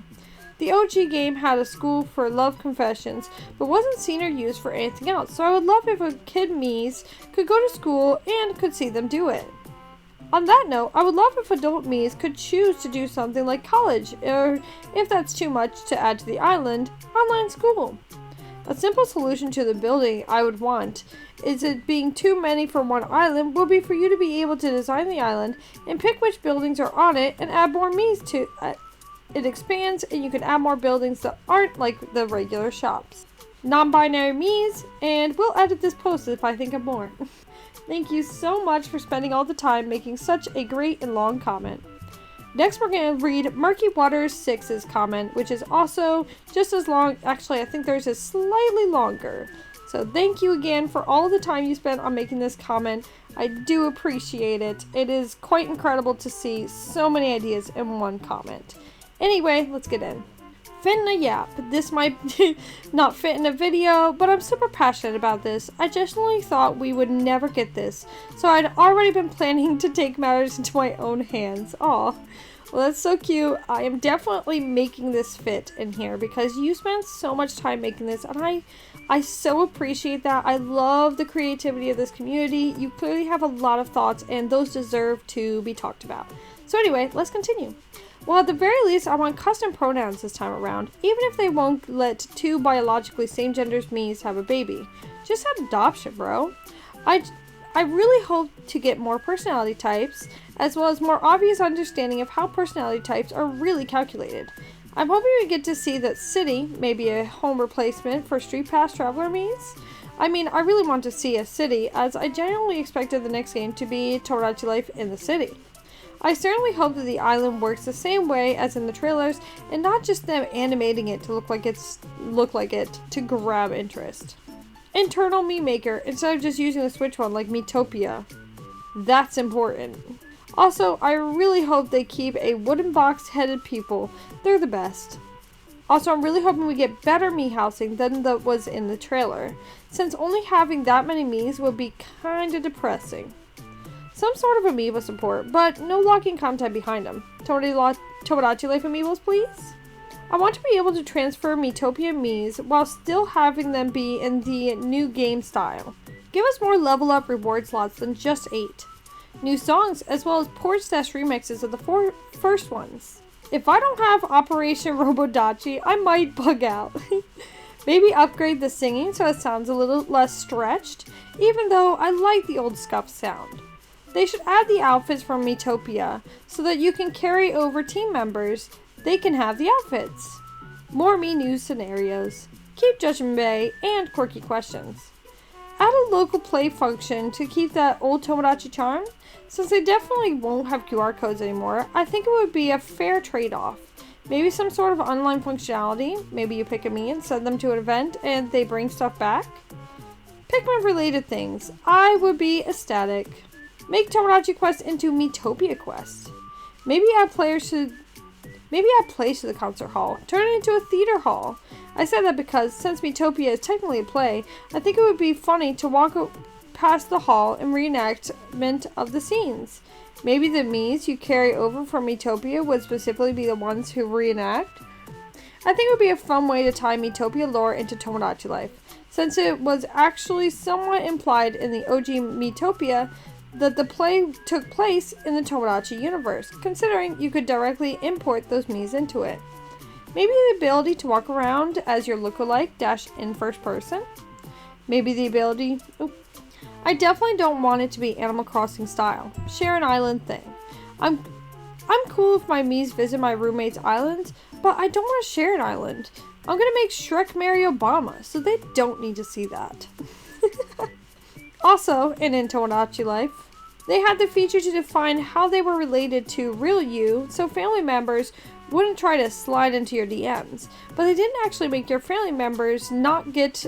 The OG game had a school for love confessions, but wasn't seen or used for anything else, so I would love if a kid Miis could go to school and could see them do it. On that note, I would love if adult Miis could choose to do something like college, or if that's too much to add to the island, online school. A simple solution to the building I would want is it being too many for one island will be for you to be able to design the island and pick which buildings are on it and add more Miis to it. It expands and you can add more buildings that aren't like the regular shops. Non-binary Miis, and we'll edit this post if I think of more. Thank you so much for spending all the time making such a great and long comment. Next, we're going to read Murky Waters 6's comment, which is also just as long. Actually, I think theirs is slightly longer. So thank you again for all the time you spent on making this comment. I do appreciate it. It is quite incredible to see so many ideas in one comment. Anyway, let's get in. Finna yap. This might not fit in a video, but I'm super passionate about this. I genuinely thought we would never get this, so I'd already been planning to take matters into my own hands. Aw. Well, that's so cute. I am definitely making this fit in here because you spent so much time making this, and I so appreciate that. I love the creativity of this community. You clearly have a lot of thoughts, and those deserve to be talked about. So anyway, let's continue. Well, at the very least, I want custom pronouns this time around, even if they won't let two biologically same genders me's have a baby. Just have adoption, bro. I really hope to get more personality types, as well as more obvious understanding of how personality types are really calculated. I'm hoping we get to see that city may be a home replacement for Street Pass Traveler me's. I mean, I really want to see a city, as I genuinely expected the next game to be Tomodachi Life in the city. I certainly hope that the island works the same way as in the trailers, and not just them animating it to look like it to grab interest. Internal me maker instead of just using the Switch one like Miitopia. That's important. Also, I really hope they keep a wooden box headed people. They're the best. Also, I'm really hoping we get better me housing than that was in the trailer, since only having that many me's would be kinda depressing. Some sort of amiibo support, but no locking content behind them. Tomodachi Life amiibos, please? I want to be able to transfer Miitopia me's while still having them be in the new game style. Give us more level up reward slots than just 8. New songs, as well as port/remixes of the first ones. If I don't have Operation Robodachi, I might bug out. Maybe upgrade the singing so it sounds a little less stretched, even though I like the old scuff sound. They should add the outfits from Miitopia so that you can carry over team members. They can have the outfits. More me news scenarios. Keep Judgment Bay and quirky questions. Add a local play function to keep that old Tomodachi charm. Since they definitely won't have QR codes anymore, I think it would be a fair trade-off. Maybe some sort of online functionality. Maybe you pick a me and send them to an event and they bring stuff back. Pikmin related things. I would be ecstatic. Make Tomodachi Quest into Miitopia Quest. Maybe add plays to the concert hall. Turn it into a theater hall. I said that because since Miitopia is technically a play, I think it would be funny to walk past the hall and reenactment of the scenes. Maybe the me's you carry over from Miitopia would specifically be the ones who reenact. I think it would be a fun way to tie Miitopia lore into Tomodachi Life, since it was actually somewhat implied in the OG Miitopia that the play took place in the Tomodachi universe, considering you could directly import those me's into it. Maybe the ability to walk around as your lookalike - in first person. Maybe the ability... I definitely don't want it to be Animal Crossing style. Share an island thing. I'm cool if my me's visit my roommate's island, but I don't want to share an island. I'm gonna make Shrek marry Obama, so they don't need to see that. Also, in Tomodachi Life, they had the feature to define how they were related to real you, so family members wouldn't try to slide into your DMs. But they didn't actually make your family members not get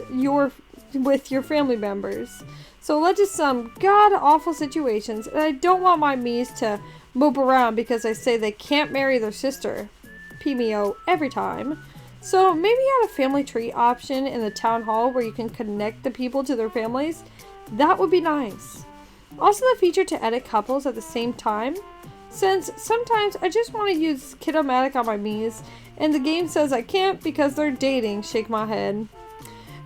with your family members. So it led to some god-awful situations, and I don't want my me's to mope around because I say they can't marry their sister. PMO every time. So maybe add a family tree option in the town hall where you can connect the people to their families. That would be nice. Also the feature to edit couples at the same time, since sometimes I just want to use Kiddomatic on my me's, and the game says I can't because they're dating, shake my head.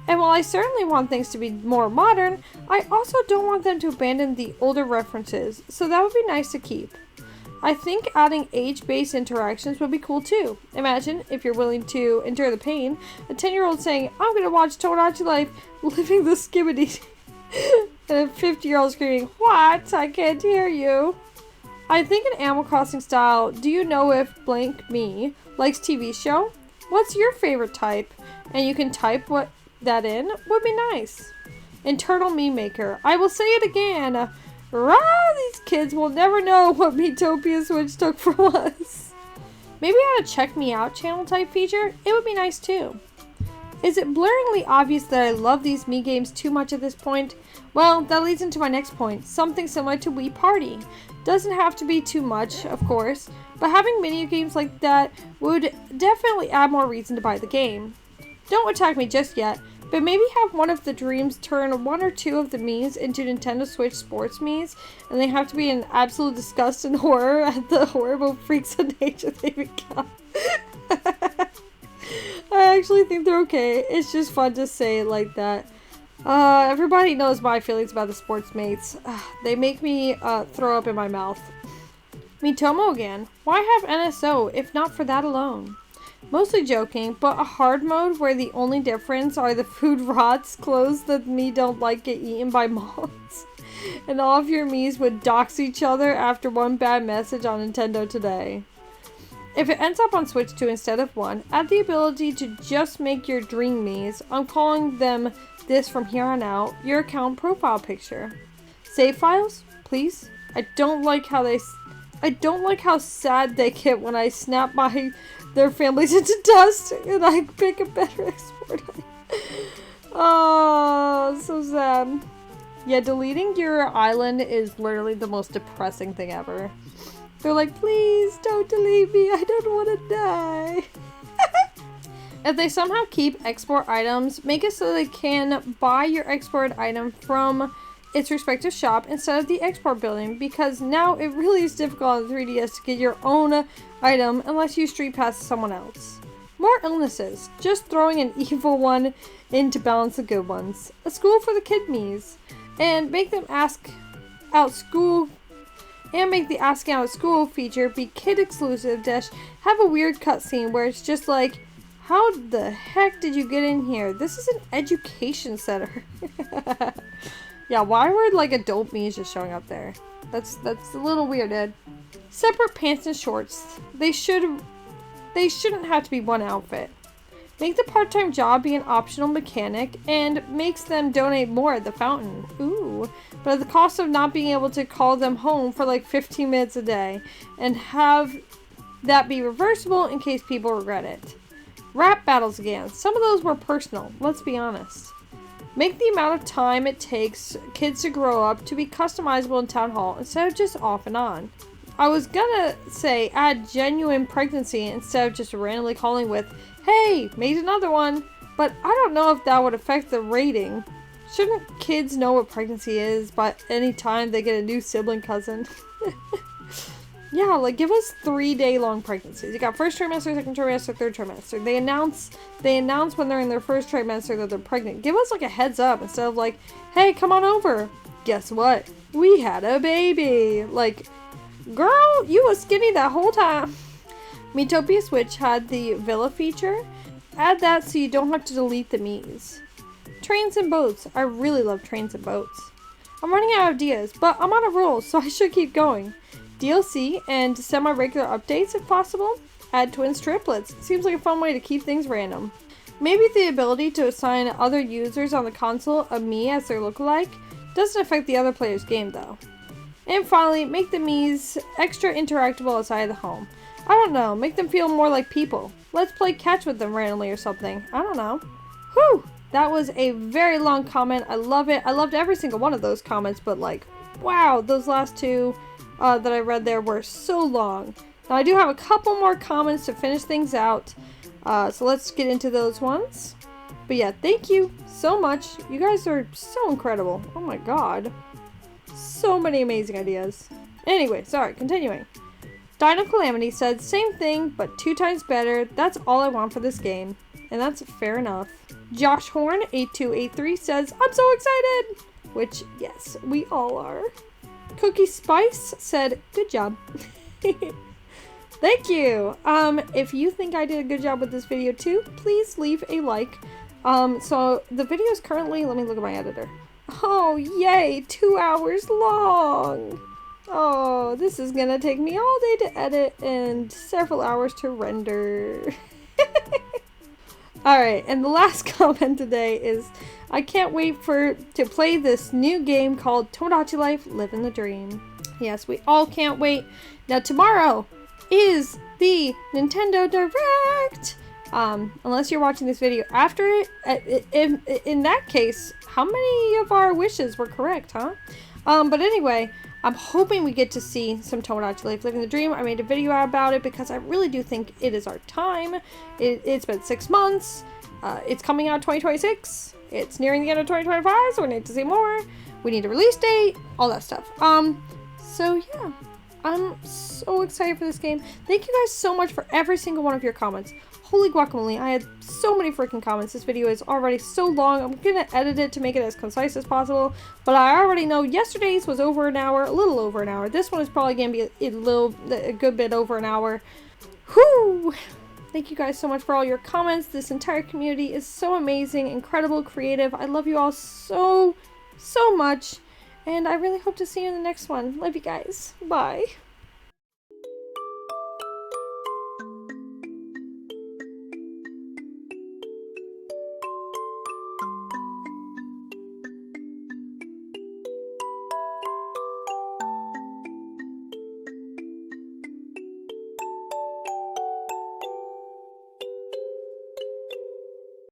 And while I certainly want things to be more modern, I also don't want them to abandon the older references, so that would be nice to keep. I think adding age-based interactions would be cool too. Imagine, if you're willing to endure the pain, a 10-year-old saying, I'm gonna watch Tomodachi Life, living the skibbity, and a 50-year-old screaming, what? I can't hear you. I think an Animal Crossing style, do you know if blank me likes TV show? What's your favorite type? And you can type that in, would be nice. Internal meme maker. I will say it again. Rah, these kids will never know what Miitopia Switch took from us. Maybe add a check me out channel type feature. It would be nice too. Is it blaringly obvious that I love these Mii games too much at this point? Well, that leads into my next point. Something similar to Wii Party. Doesn't have to be too much, of course, but having mini games like that would definitely add more reason to buy the game. Don't attack me just yet, but maybe have one of the dreams turn one or two of the Miis into Nintendo Switch Sports Miis, and they have to be in absolute disgust and horror at the horrible freaks of nature they become. I actually think they're okay. It's just fun to say it like that. Everybody knows my feelings about the sports mates. They make me throw up in my mouth. Miitomo again. Why have NSO if not for that alone? Mostly joking, but a hard mode where the only difference are the food rots, clothes that Mii don't like get eaten by moths, and all of your Miis would dox each other after one bad message on Nintendo Today. If it ends up on Switch 2 instead of 1, add the ability to just make your dream Miis, I'm calling them this from here on out, your account profile picture. Save files, please? I don't like how sad they get when I snap their families into dust and I pick a better export. Oh, so sad. Yeah, deleting your island is literally the most depressing thing ever. They're like, please don't delete me, I don't want to die. If they somehow keep export items, make it so they can buy your exported item from its respective shop instead of the export building, because now it really is difficult on the 3DS to get your own item unless you street pass someone else. More illnesses. Just throwing an evil one in to balance the good ones. A school for the kid Miis. And make them ask out school. And make the asking out school feature be kid exclusive. Have a weird cutscene where it's just like, how the heck did you get in here? This is an education center. Yeah, why were like adult Miis just showing up there? That's a little weird, Ed. Separate pants and shorts. They shouldn't have to be one outfit. Make the part-time job be an optional mechanic and makes them donate more at the fountain. Ooh. But at the cost of not being able to call them home for like 15 minutes a day. And have that be reversible in case people regret it. Rap battles again. Some of those were personal, let's be honest. Make the amount of time it takes kids to grow up to be customizable in Town Hall instead of just off and on. I was gonna say add genuine pregnancy instead of just randomly calling with, hey, made another one, but I don't know if that would affect the rating. Shouldn't kids know what pregnancy is by any time they get a new sibling cousin? Yeah, like give us 3-day long pregnancies. You got first trimester, second trimester, third trimester. They announce when they're in their first trimester that they're pregnant. Give us like a heads up instead of like, hey, come on over. Guess what? We had a baby. Like, girl, you was skinny that whole time. Miitopia Switch had the Villa feature. Add that so you don't have to delete the Miis. Trains and boats. I really love trains and boats. I'm running out of ideas, but I'm on a roll, so I should keep going. DLC and semi-regular updates if possible. Add twins triplets. Seems like a fun way to keep things random. Maybe the ability to assign other users on the console a Mii as their lookalike. Doesn't affect the other player's game though. And finally, make the Miis extra interactable outside of the home. I don't know, make them feel more like people. Let's play catch with them randomly or something. I don't know. Whew! That was a very long comment. I love it. I loved every single one of those comments, but like, wow, those last two that I read there were so long. Now I do have a couple more comments to finish things out, so let's get into those ones. But yeah, thank you so much. You guys are so incredible. Oh my god. So many amazing ideas. Anyway, sorry, continuing. Dino Calamity said, same thing, but 2 times better. That's all I want for this game. And that's fair enough. Josh Horn, 8283 says, I'm so excited! Which, yes, we all are. Cookie Spice said, good job. Thank you. If you think I did a good job with this video too, please leave a like. So the video is currently, let me look at my editor. Oh, yay, 2 hours long. Oh, this is gonna take me all day to edit and several hours to render. Alright, and the last comment today is, I can't wait to play this new game called Tomodachi Life, Living the Dream. Yes, we all can't wait. Now tomorrow is the Nintendo Direct! Unless you're watching this video after it, in that case, how many of our wishes were correct, huh? But anyway, I'm hoping we get to see some Tomodachi Life Living the Dream. I made a video about it because I really do think it is our time. It's been 6 months. It's coming out 2026. It's nearing the end of 2025, so we need to see more. We need a release date, all that stuff. So yeah, I'm so excited for this game. Thank you guys so much for every single one of your comments. Holy guacamole, I had so many freaking comments. This video is already so long. I'm gonna edit it to make it as concise as possible. But I already know yesterday's was over an hour, a little over an hour. This one is probably gonna be a good bit over an hour. Whoo! Thank you guys so much for all your comments. This entire community is so amazing, incredible, creative. I love you all so much. And I really hope to see you in the next one. Love you guys. Bye.